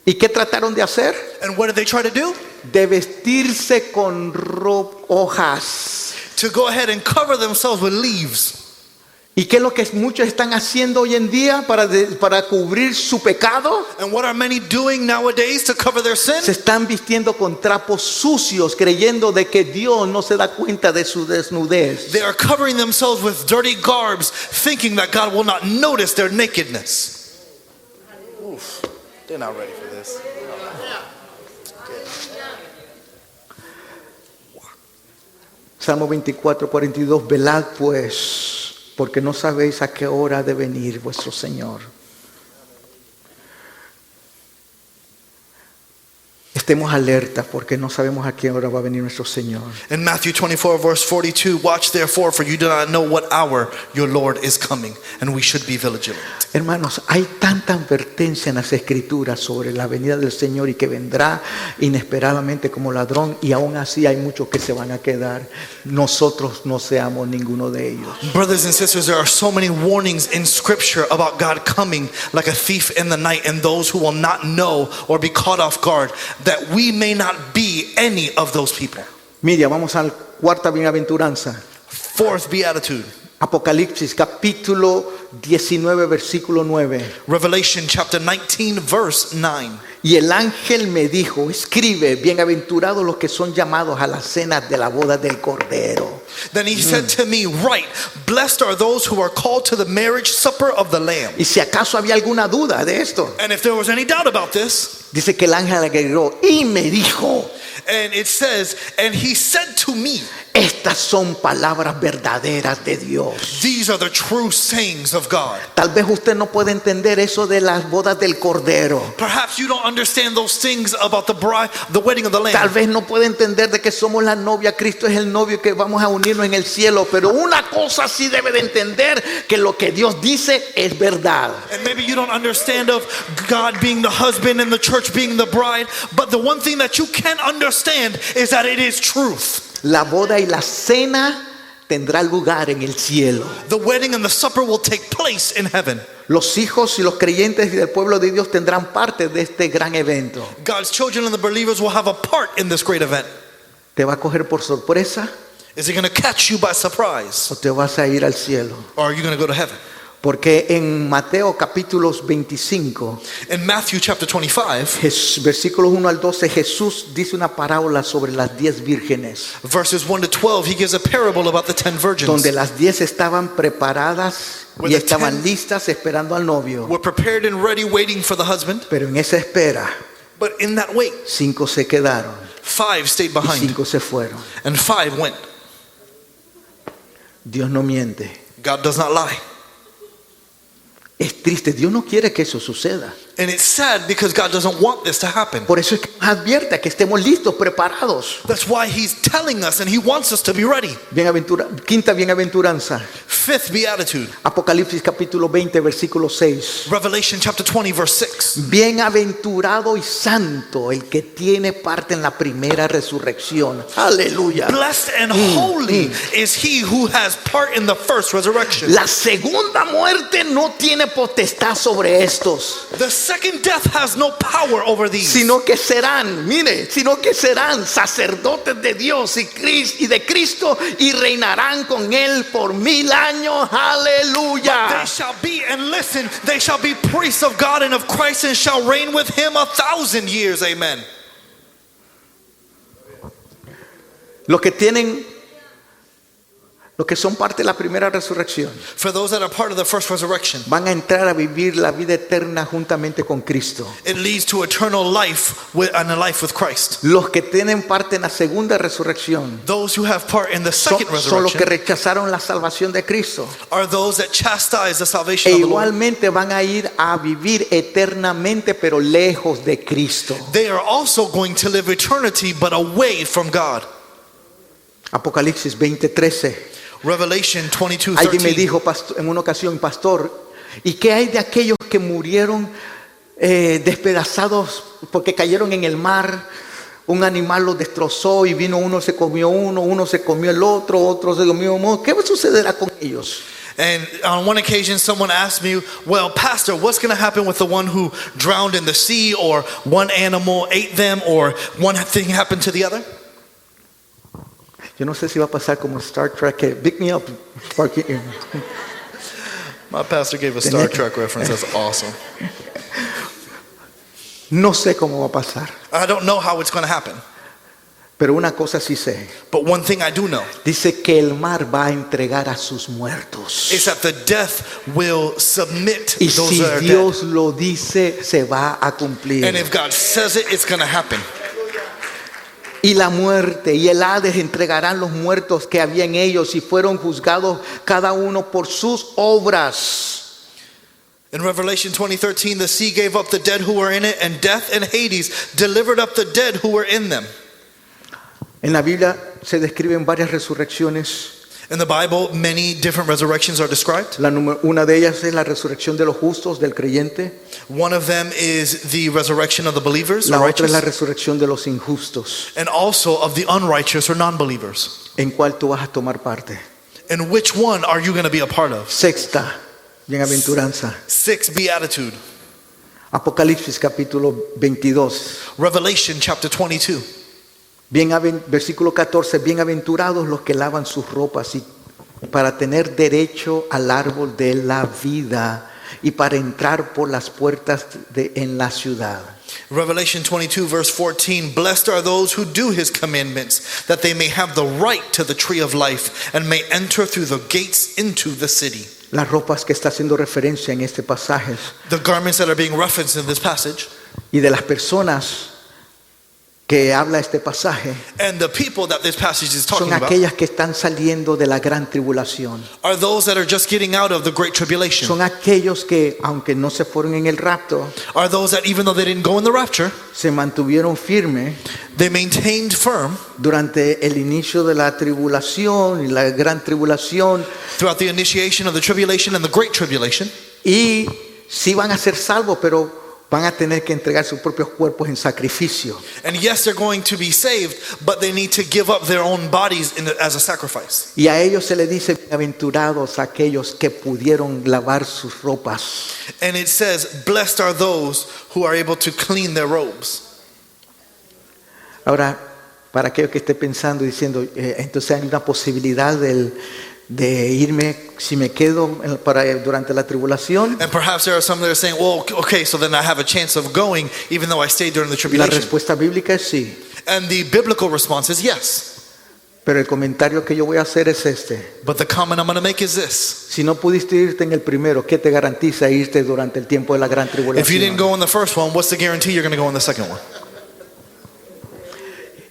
¿Y qué trataron de hacer? And what did they try to do? De vestirse con hojas. To go ahead and cover themselves with leaves. ¿Y qué es lo que muchos están haciendo hoy en día para cubrir su pecado? And what are many doing nowadays to cover their sin? Se están vistiendo con trapos sucios, creyendo de que Dios no se da cuenta de su desnudez. They are covering themselves with dirty garbs, thinking that God will not notice their nakedness. Oof, they're not ready for this. Salmo 24:42, velad pues, porque no sabéis a qué hora ha de venir vuestro Señor. Estemos alerta porque no sabemos a qué hora va a venir nuestro Señor. In Matthew 24 verse 42, watch therefore, for you do not know what hour your Lord is coming, and we should be vigilant. Hermanos, hay tanta advertencia en las Escrituras sobre la venida del Señor y que vendrá inesperadamente como ladrón, y aún así hay muchos que se van a quedar. Nosotros no seamos ninguno de ellos. Brothers and sisters, there are so many warnings in Scripture about God coming like a thief in the night, and those who will not know or be caught off guard, that we may not be any of those people. Mira, vamos a la cuarta bienaventuranza. Fourth beatitude, Apocalipsis capítulo 19 versículo 9. Revelation chapter 19 verse 9. Y el ángel me dijo, escribe, bienaventurados los que son llamados a la cena de la boda del Cordero. Then he said to me, write, blessed are those who are called to the marriage supper of the Lamb. Y si acaso había alguna duda de esto, And if there was any doubt about this, dice que el ángel agregó y me dijo, and it says, and he said to me, estas son palabras verdaderas de Dios. these are the true sayings of God. Tal vez usted no puede entender eso de las bodas del Cordero. Perhaps you don't understand those things about the bride, the wedding of the Tal Lamb. vez no puede entender de que somos la novia, Cristo es el novio, que vamos a unirnos en el cielo. Pero una cosa sí debe de entender, que lo que Dios dice es verdad. And maybe you don't understand of God being the husband and the church being the bride, but the one thing that you can understand is that it is truth. La boda y la cena tendrá lugar en el cielo. The wedding and the supper will take place in heaven. Los hijos y los creyentes del pueblo de Dios tendrán parte de este gran evento. God's children and the believers will have a part in this great event. ¿Te va a coger por sorpresa Is it going to catch you by surprise? o te vas a ir al cielo? Or are you going to go to heaven? Porque en Mateo capítulos 25, In Matthew chapter 25, versículos 1 al 12, Jesús dice una parábola sobre las 10 vírgenes, verses 1 to 12, he gives a parable about the 10 virgins. donde las 10 estaban preparadas Where y the estaban 10 listas esperando al novio. Were prepared and ready, waiting for the husband. Pero en esa espera, But in that wait, 5 se quedaron 5 stayed y behind, 5 se fueron. and 5 went. Dios no miente. God does not lie. Es triste, Dios no quiere que eso suceda. And it's sad because God doesn't want this to happen. Por eso es que nos advierte que estemos listos, preparados. That's why he's telling us and he wants us to be ready. Quinta bienaventuranza, Fifth beatitude, Apocalipsis capítulo 20 versículo 6. Revelation chapter 20 verse 6. Bienaventurado y santo el que tiene parte en la primera resurrección. Aleluya. Blessed and holy is he who has part in the first resurrection. La segunda muerte no tiene potestad sobre estos, The second death has no power over these, sino que serán sacerdotes de Dios y de Cristo, y reinarán con él por 1000 años. Aleluya. they shall be, and listen, they shall be priests of God and of Christ, and shall reign with him 1,000 years. Amen. los que son parte de la primera resurrección, For those that are part of the first resurrection, van a entrar a vivir la vida eterna juntamente con Cristo. it leads to eternal life and a life with Christ. Los que tienen parte en la segunda resurrección Those who have part in the son, second son los que resurrection rechazaron la salvación de Cristo. are those that chastise the E salvation of the Lord. igualmente van a ir a vivir eternamente, pero lejos de Cristo. They are also going to live eternity but away from God. Apocalipsis 20:13. Revelation Alguien me 22:13. dijo en una ocasión, pastor, ¿y qué hay de aquellos que murieron despedazados porque cayeron en el mar? Un animal los destrozó y vino uno, se comió uno se comió el otro se comió uno. ¿Qué sucederá con ellos? And on one occasion, someone asked me, well, Pastor, what's going to happen with the one who drowned in the sea, or one animal ate them, or one thing happened to the other? Yo no sé si va a pasar como Star Trek, que pick me up. Sparky. My pastor gave a Star Trek reference. That's awesome. No sé cómo va a pasar, I don't know how it's going to happen, pero una cosa sí sé. but one thing I do know Dice que el mar va a entregar a sus muertos. is that the death will submit Y those si that are dead. Dios lo dice, se va a cumplir. And if God says it, it's going to happen. Y la muerte y el Hades entregarán los muertos que había en ellos y fueron juzgados cada uno por sus obras. In Revelation 20:13, the sea gave up the dead who were in it, and death and Hades delivered up the dead who were in them. En la Biblia se describen varias resurrecciones. In the Bible, many different resurrections are described. Una de ellas es la resurrección de los justos, del creyente. One of them is the resurrection of the believers, or La otra es la righteous, resurrección de los injustos. and also of the unrighteous or non-believers. ¿En cuál tú vas a tomar parte? And which one are you going to be a part of? Sexta, bienaventuranza. 6, beatitude. Apocalipsis capítulo 22. Revelation chapter 22. Versículo 14, bienaventurados los que lavan sus ropas y para tener derecho al árbol de la vida y para entrar por las puertas en la ciudad. Revelation 22 verse 14, blessed are those who do his commandments, that they may have the right to the tree of life and may enter through the gates into the city. Las ropas que está haciendo referencia en este pasaje The garments that are being referenced in this passage, y de las personas que habla este pasaje and the people that this passage is son talking about, aquellas que están saliendo de la gran tribulación. are those that are just getting out of the great tribulation. Son aquellos que, aunque no se fueron en el rapto, Are those that even though they didn't go in the rapture, se mantuvieron firmes they maintained firm durante el inicio de la tribulación y la gran tribulación, throughout the initiation of the tribulation and the great tribulation. y sí van a ser salvos, pero van a tener que entregar sus propios cuerpos en sacrificio. And yes, they're going to be saved, but they need to give up their own bodies as a sacrifice. Y a ellos se les dice bienaventurados aquellos que pudieron lavar sus ropas. And it says, blessed are those who are able to clean their robes. Ahora, para aquellos que esté pensando y diciendo, entonces hay una posibilidad de irme, si me quedo durante la tribulación. And perhaps there are some that are saying, well, okay, so then I have a chance of going even though I stayed during the La tribulation. respuesta bíblica es sí. And the biblical response is yes. Pero el comentario que yo voy a hacer es este. But the comment I'm going to make is this. Si no pudiste irte en el primero, ¿qué te garantiza irte durante el tiempo de la gran If you didn't tribulación? go in the first one, what's the guarantee you're going to go in the second one?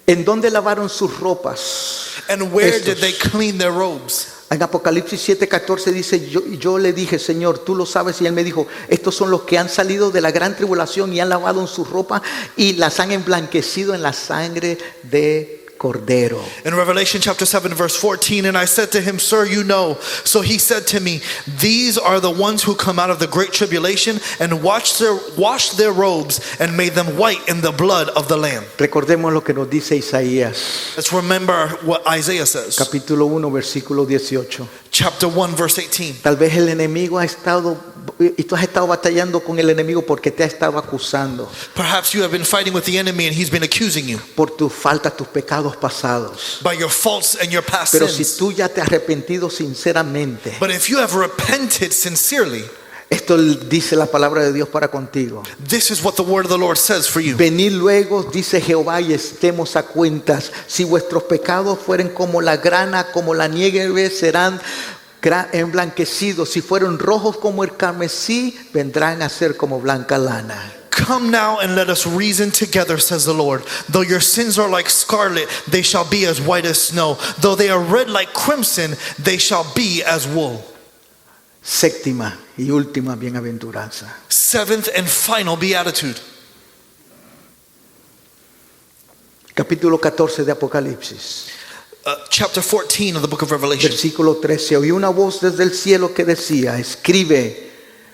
¿En dónde lavaron sus ropas? And where Estos. did they clean their robes? En Apocalipsis 7:14 dice, yo le dije, Señor, tú lo sabes, y él me dijo, estos son los que han salido de la gran tribulación y han lavado en su ropa y las han emblanquecido en la sangre de Cordero. In Revelation chapter 7 verse 14, and I said to him, Sir, you know. So he said to me, these are the ones who come out of the great tribulation and washed their robes and made them white in the blood of the Lamb. Recordemos lo que nos dice Isaías, Let's remember what Isaiah says. capítulo 1, versículo 18. Chapter 1 verse 18. Tal vez el enemigo ha estado, y tú has estado batallando con el enemigo porque te ha estado acusando Perhaps you have been fighting with the enemy and he's been accusing you por tus faltas, tus pecados pasados. by your faults and your past Pero si sins. tú ya te has arrepentido sinceramente, But if you have repented sincerely, Esto dice la palabra de Dios para contigo. This is what the word of the Lord says for you. Venid luego, dice Jehová, y estemos a cuentas. Si vuestros pecados fueren como la grana, como la nieve, serán emblanquecidos. Si fueron rojos como el carmesí, vendrán a ser como blanca lana. Come now and let us reason together, says the Lord. Though your sins are like scarlet, they shall be as white as snow. Though they are red like crimson, they shall be as wool. Séptima y última bienaventuranza. Seventh and final beatitude. Capítulo 14 de Apocalipsis. Chapter 14 of the book of Revelation. Versículo 13. Oí una voz desde el cielo que decía: escribe,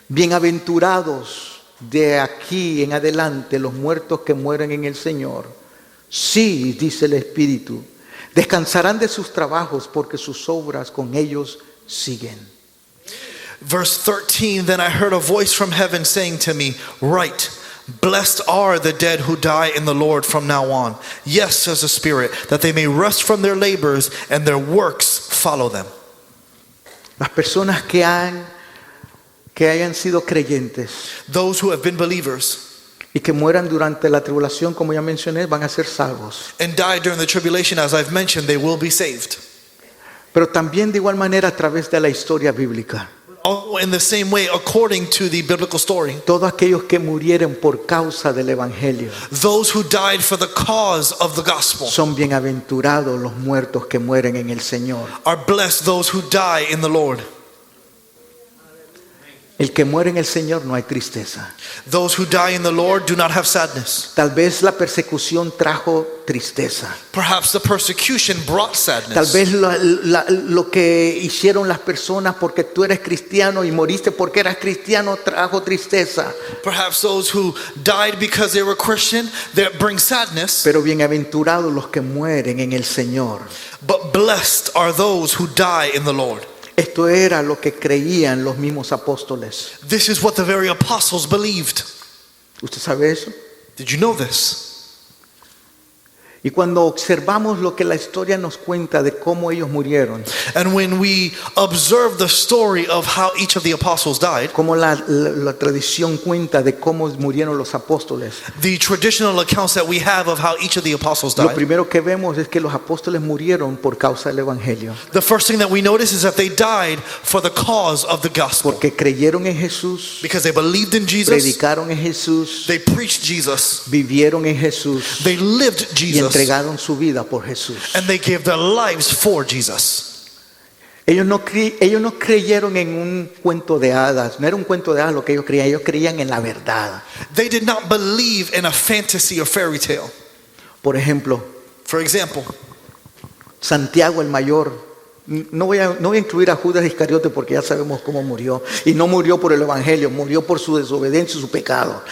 bienaventurados de aquí en adelante los muertos que mueren en el Señor. Sí, dice el Espíritu, descansarán de sus trabajos porque sus obras con ellos siguen. Verse 13, then I heard a voice from heaven saying to me, write, blessed are the dead who die in the Lord from now on. Yes, says the Spirit, that they may rest from their labors and their works follow them. Las personas que hayan sido creyentes Those who have been believers y que mueran durante la tribulación, como ya mencioné, van a ser salvos. and die during the tribulation, as I've mentioned, they will be saved. Pero también de igual manera a través de la historia bíblica. Oh, in the same way, according to the biblical story, Todos aquellos que murieron por causa del Evangelio those who died for the cause of the gospel son bienaventurados los muertos que mueren en el Señor. are blessed, those who die in the Lord. El que muere en el Señor no hay tristeza. Those who die in the Lord do not have sadness. Tal vez la persecución trajo tristeza. Perhaps the persecution brought Tal sadness. vez lo que hicieron las personas porque tú eres cristiano y moriste porque eras cristiano trajo tristeza. Perhaps those who died because they were Christian, that bring sadness. Pero bienaventurados los que mueren en el Señor. But blessed are those who die in the Lord. Esto era lo que creían los mismos apóstoles. This is what the very apostles believed. ¿Usted sabe eso? Did you know this? Y cuando observamos lo que la historia nos cuenta de cómo ellos murieron, And when we observe the story of how each of the apostles died, cómo la tradición cuenta de cómo murieron los apóstoles, the traditional accounts that we have of how each of the apostles lo died, primero que vemos es que los apóstoles murieron por causa del Evangelio. the first thing that we notice is that they died for the cause of the gospel. Porque creyeron en Jesús, Because they believed in Jesus, predicaron en Jesús, they preached Jesus, vivieron en Jesús they lived y Jesus, entregaron su vida por Jesús. and they gave their lives for Jesus. Ellos no creyeron en un cuento de hadas. No era un cuento de hadas lo que ellos creían en la verdad. They did not believe in a fantasy or fairy tale. Por ejemplo, For example, Santiago el mayor. No voy a incluir a Judas Iscariote porque ya sabemos cómo murió. Y no murió por el Evangelio, murió por su desobediencia y su pecado.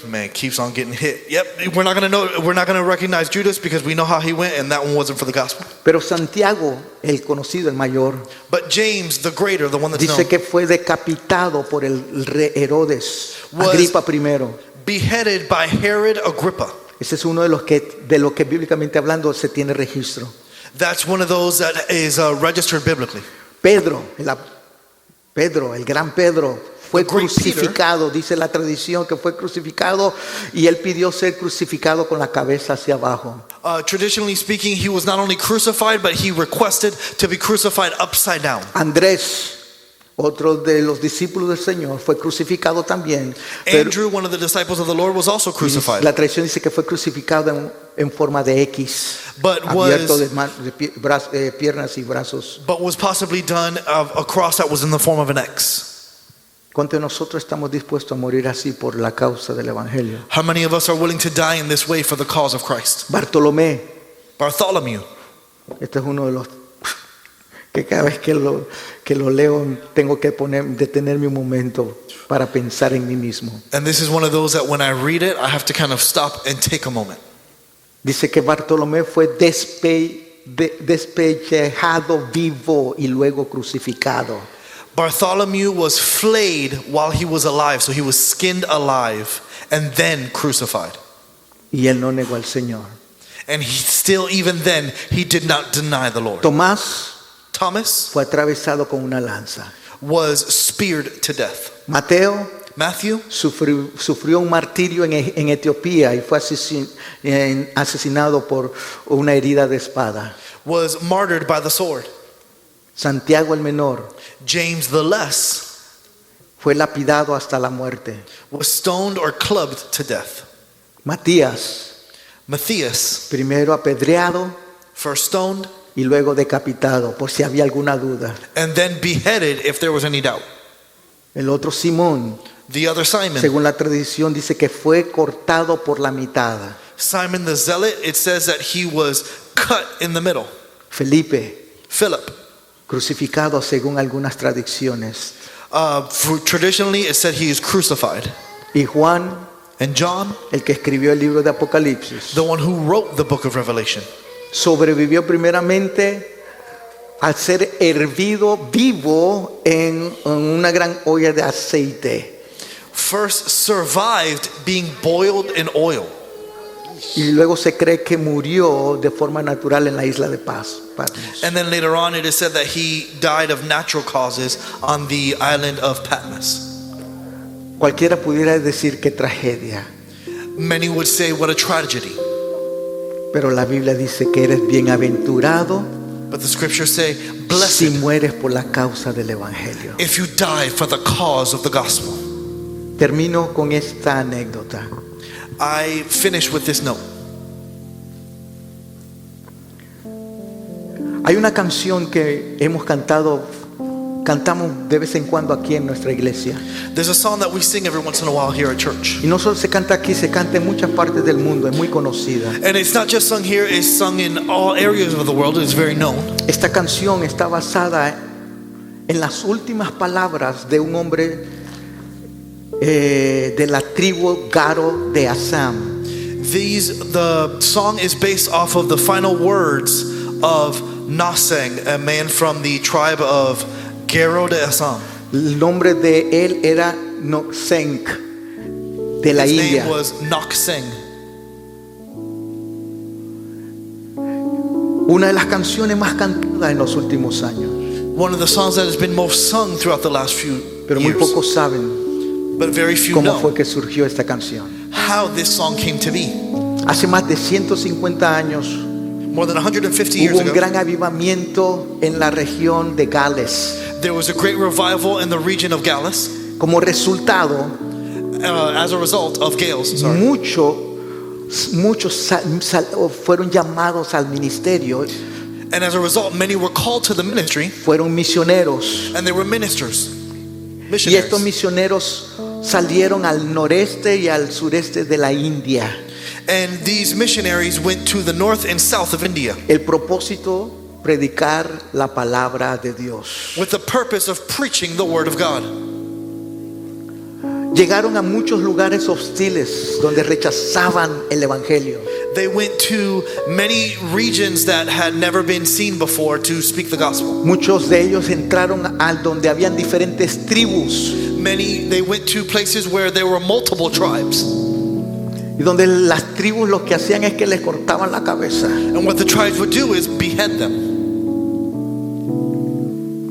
man, keeps on getting hit. Yep, we're not gonna recognize Judas because we know how he went, and that one wasn't for the gospel. Pero Santiago, el conocido, el mayor, But James, the greater, the one that's dice known, que fue decapitado por el rey Herodes, Was- Agripa I. beheaded by Herod Agrippa. Ese es uno de lo que bíblicamente hablando se tiene registro. That's one of those that is registered biblically. Pedro, el gran Pedro, fue The great crucificado. Dice la tradición que fue crucificado y él pidió ser crucificado con la cabeza hacia abajo. Traditionally speaking, he was not only crucified, but he requested to be crucified upside down. Andrés, otro de los discípulos del Señor, fue crucificado también. Pero Andrew, one of the disciples of the Lord, was also crucified, la tradición dice que fue crucificado en forma de X, but abierto was de piernas y brazos. possibly done of a cross that was in the form of an X. ¿Cuántos de nosotros estamos dispuestos a morir así por la causa del Evangelio? How many of us are willing to die in this way for the cause of Christ? Bartolomé, Bartholomew. este es uno de los que cada vez que lo leo tengo que detenerme un momento para pensar en mí mismo. And this is one of those that when I read it, I have to kind of stop and take a moment. Dice que Bartolomé fue despellejado vivo y luego crucificado. Bartholomew was flayed while he was alive, so he was skinned alive and then crucified. Y él no negó al Señor. And he still, even then, he did not deny the Lord. Tomás Thomas fue atravesado con una lanza. was speared to death. Mateo Matthew sufrió un martirio en Etiopía y fue asesinado por una herida de espada. was martyred by the sword. Santiago el menor James the less fue lapidado hasta la muerte. was stoned or clubbed to death. Matías, Matthias primero apedreado first stoned y luego decapitado, por si había alguna duda. and then beheaded if there was any doubt. El otro Simón, The other Simon, según la tradición, dice que fue cortado por la mitad. Simon the Zealot, it says that he was cut in the middle. Felipe, Philip, crucificado según algunas tradiciones. traditionally it said he is crucified. Y Juan, And John, el que escribió el libro de Apocalipsis, the one who wrote the book of Revelation, sobrevivió primeramente al ser hervido vivo en una gran olla de aceite. first survived being boiled in oil. Y luego se cree que murió de forma natural en la isla de Patmos. And then later on it is said that he died of natural causes on the island of Patmos. Cualquiera pudiera decir que tragedia, Many would say what a tragedy, pero la Biblia dice que eres bienaventurado but the scriptures say, si blessed mueres por la causa del Evangelio. if you die for the cause of the gospel. Termino con esta anécdota. I finish with this note. Hay una canción que cantamos de vez en cuando aquí en nuestra iglesia. There's a song that we sing every once in a while here at church. Y no solo se canta aquí, se canta en muchas partes del mundo, es muy conocida. And it's not just sung here, it's sung in all areas of the world. It's very known. Esta canción está basada en las últimas palabras de un hombre de la tribu Garo de Assam. The song is based off of the final words of Naseng, a man from the tribe of Garo de Assam. El nombre de él era Nosenk, de la His India. name was Nakseng. Una de las canciones más cantadas en los últimos años. One of the songs that has been most sung throughout the last few Pero muy years. pocos saben But very few cómo fue know que surgió esta canción. how this song came to be. Hace más de 150 años More than 150 years hubo un ago, gran avivamiento en la región de Gales. there was a great revival in the region of Gallus Como resultado, as a result of Gales. Sorry. muchos fueron llamados al ministerio, And as a result, many were called to the ministry, fueron misioneros. and they were ministers, Y estos missionaries. misioneros salieron al noreste y al sureste de la India. And these missionaries went to the north and south of India El propósito, predicar la palabra de Dios. with the purpose of preaching the word of God. Llegaron a muchos lugares hostiles donde rechazaban el evangelio. They went to many regions that had never been seen before to speak the gospel. Muchos de ellos entraron a donde habían diferentes tribus They went to places where there were multiple tribes. y donde las tribus lo que hacían es que les cortaban la cabeza And what the tribes would do is behead them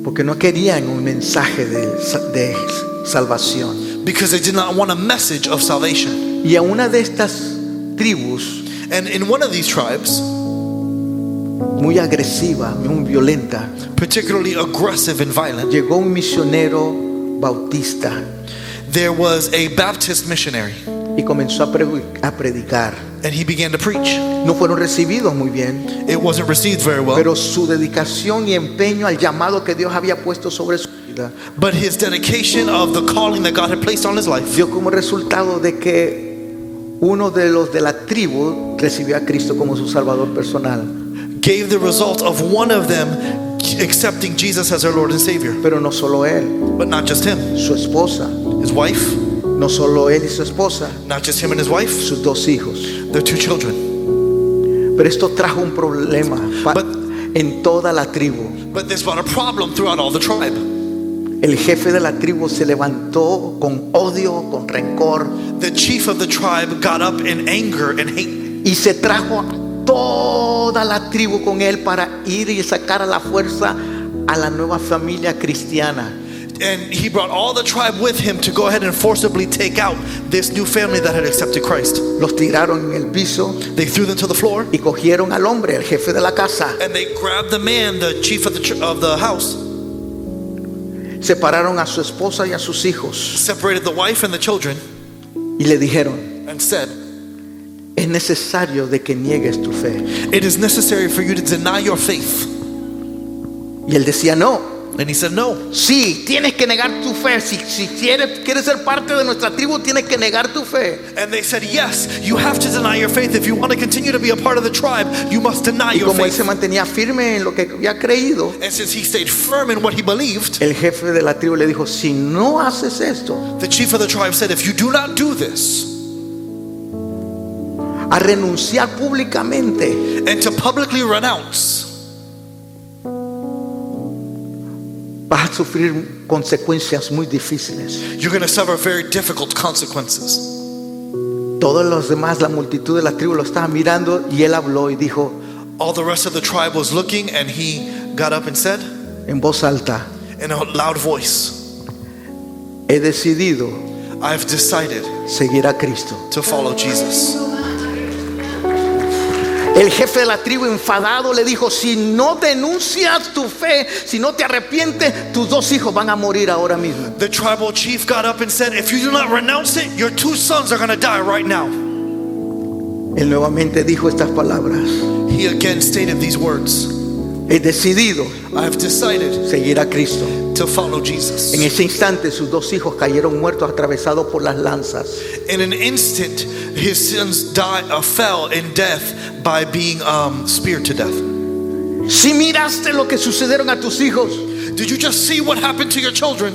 porque no querían un mensaje de salvación. because they did not want a message of salvation. Y a una de estas tribus And in one of these tribes, muy agresiva, muy violenta, particularly aggressive and violent, llegó un misionero bautista there was a Baptist missionary, y comenzó a predicar. and he began to preach. No fueron recibidos muy bien, It wasn't received very well, pero su dedicación y empeño al llamado que Dios había puesto sobre su vida but his dedication of the calling that God had placed on his life dio como resultado de que uno de los de la tribu recibió a Cristo como su Salvador personal. gave the result of one of them accepting Jesus as their Lord and Savior. Pero no solo él, But not just him, su esposa, his wife, no solo él y su esposa, not just him and his wife, sus dos hijos. their two children. Pero esto trajo un problema en toda la tribu. But this brought a problem throughout all the tribe. El jefe de la tribu se levantó con odio, con rencor, The chief of the tribe got up in anger and hate, y se trajo a toda la tribu con él para ir y sacar a la fuerza a la nueva familia cristiana. And he brought all the tribe with him to go ahead and forcibly take out this new family that had accepted Christ. Los tiraron en el piso They threw them to the floor, y cogieron al hombre, el jefe de la casa. and they grabbed the man, the chief of the house, Separaron a su esposa y a sus hijos separated the wife and the children, y le dijeron: and said, es necesario de que niegues tu fe. "It is necessary for you to deny your faith." Y él decía: no. And he said, "No. Sí, tienes que negar tu fe. Si quieres ser parte de nuestra tribu, tienes que negar tu fe. And they said, "Yes, you have to deny your faith. If you want to continue to be a part of the tribe, you must deny Y your como él faith." se mantenía firme en lo que había creído, And since he stayed firm in what he believed, el jefe de la tribu le dijo: si no haces esto, the chief of the tribe said, "If you do not do this, a renunciar públicamente, and to publicly renounce, vas a sufrir consecuencias muy difíciles. you're going to suffer very difficult consequences." Todos los demás, la multitud de la tribu lo estaba mirando y él habló y dijo All the rest of the tribe was looking, and he got up and said en voz alta: in a loud voice, he decidido "I've decided seguir a Cristo. to follow Jesus." El jefe de la tribu, enfadado, le dijo: si no denuncias tu fe, si no te arrepientes, tus dos hijos van a morir ahora mismo. The tribal chief got up and said, "If you do not renounce it, your two sons are going to die right now." Él nuevamente dijo estas palabras: He again stated these words, he decidido "I've decided seguir a Cristo. to follow Jesus." En ese instante sus dos hijos cayeron muertos, atravesados por las lanzas. In an instant, his sons fell in death by being speared to death. Si miraste lo que sucedieron a tus hijos, Did you just see what happened to your children?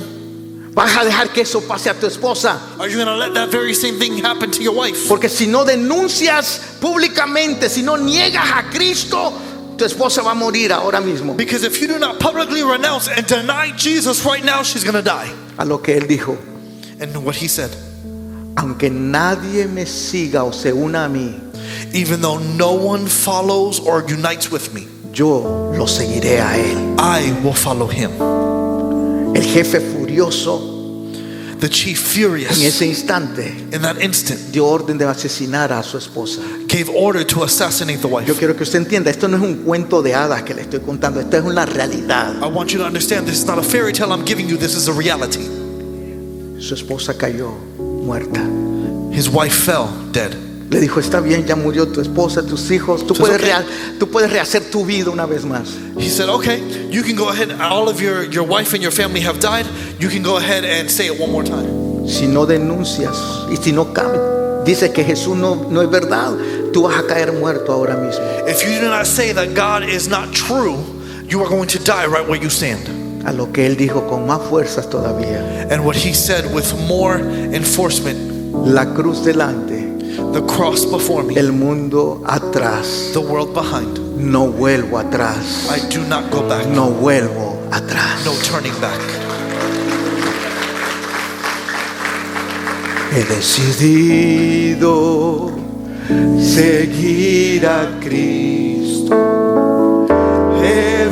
vas a dejar que eso pase a tu esposa. Are you going to let that very same thing happen to your wife? Porque si no denuncias públicamente, si no niegas a Cristo, tu esposa va a morir ahora mismo. Because if you do not publicly renounce and deny Jesus right now, she's going to die. A lo que él dijo: And what he said, aunque nadie me siga o se una a mí, "Even though no one follows or unites with me, yo lo seguiré a él. I will follow him." El jefe furioso The chief, en furious, ese instante in that instant, dio orden de asesinar a su esposa. gave order to assassinate the Yo wife. quiero que usted entienda, esto no es un cuento de hadas que le estoy contando, esto es una realidad. I want you to understand, this is not a fairy tale I'm giving you, this is a reality. Su esposa cayó muerta. His wife fell dead. Le dijo: está bien, ya murió tu esposa, tus hijos, tú puedes rehacer tu vida una vez más. He said, "Okay, you can go ahead, all of your wife and your family have died, you can go ahead and say it one more time. Si no denuncias y si no dices que Jesús no es verdad, tú vas a caer muerto ahora mismo. If you do not say that God is not true, you are going to die right where you stand." A lo que él dijo con más fuerzas todavía: And what he said with more enforcement, la cruz delante, "The cross before me, el mundo atrás. the world behind. No vuelvo atrás. I do not go back, No vuelvo atrás. no turning back." He decidido seguir a Cristo. He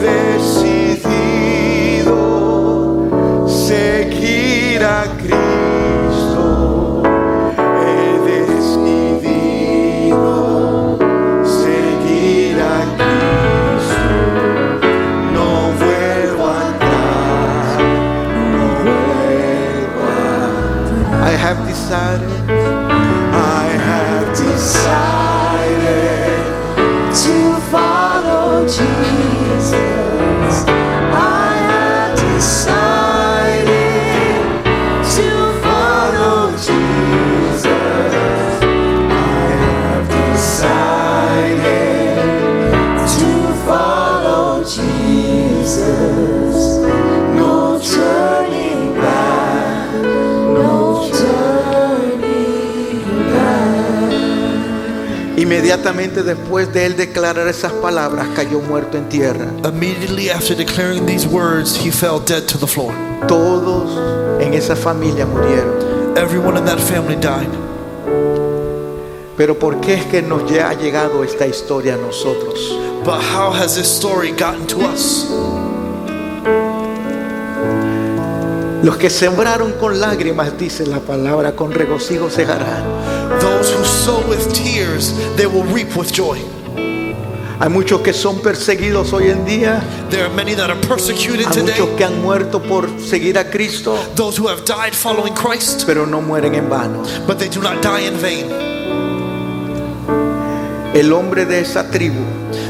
decidido seguir a Cristo. He decidido seguir a Cristo. No vuelvo atrás. No vuelvo atrás. I have decided to follow Jesus. I have decided to follow Jesus. I have decided to follow Jesus. No turning back, no turning back. Inmediatamente después de él declarar esas palabras, cayó muerto en tierra. Immediately after declaring these words, he fell dead to the floor. Todos en esa familia murieron. Everyone in that family died. Pero ¿por qué es que nos ha llegado esta historia a nosotros? But how has this story gotten to us? Los que sembraron con lágrimas, dice la palabra, con regocijo segarán. Those who sow with tears, they will reap with joy. Hay muchos que son perseguidos hoy en día. There are many that are persecuted Hay muchos today. que han muerto por seguir a Cristo, Those who have died following Christ, pero no mueren en vano. but they do not die in vain. El hombre de esa tribu,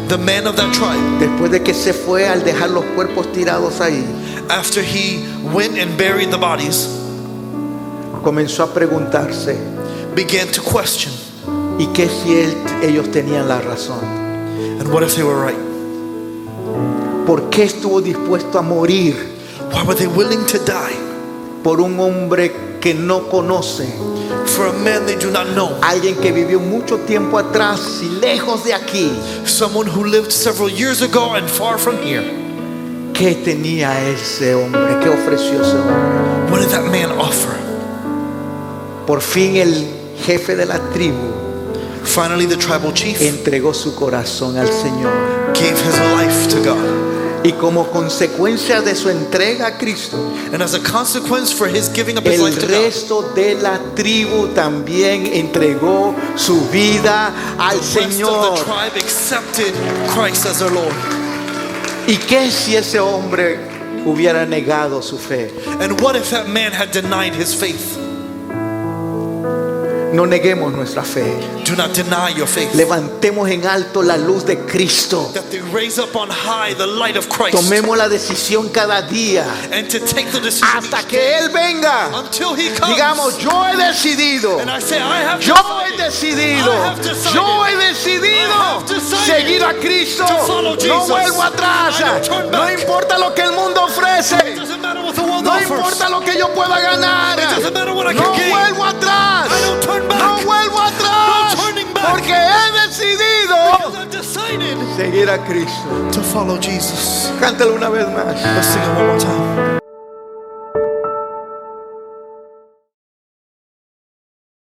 The man of that tribe, después de que se fue, al dejar los cuerpos tirados ahí, after he went and buried the bodies, comenzó a preguntarse, began to question, ¿y qué si ellos tenían la razón? and what if they were right? ¿Por qué estuvo dispuesto a morir Why were they willing to die por un hombre que no conoce? for a man they do not know? Alguien que vivió mucho tiempo atrás y lejos de aquí. Someone who lived several years ago and far from here. ¿Qué tenía ese hombre? ¿Qué ofreció ese hombre? What did that man offer? Por fin el jefe de la tribu Finally, the tribal chief entregó su corazón al Señor. gave his life to God. Y como consecuencia de su entrega a Cristo, And as a consequence for his giving up his el life to God, resto de la tribu también entregó su vida al the rest of Señor. the tribe accepted Christ as their Lord. ¿Y qué si ese hombre hubiera negado su fe? And what if that man had denied his faith? No neguemos nuestra fe. Do not deny your faith. Levantemos en alto la luz de Cristo. That they raise up on high the light of Christ. Tomemos la decisión cada día And to take the decision hasta each que day Él venga. until he comes. Digamos, yo he decidido. And I say, I have Yo he decidido. I have decided. Yo he decidido I have decided seguir a Cristo. to follow No Jesus. vuelvo atrás. I don't turn No back. importa lo que el mundo It ofrece. doesn't matter what the world No offers. importa lo que yo pueda ganar. It doesn't matter what I No can gain. vuelvo atrás. I don't turn back. No vuelvo atrás. No turning back. Porque he decidido Because I've decided seguir a Cristo. to follow Jesus. Cántalo una vez más. Let's sing it one more time.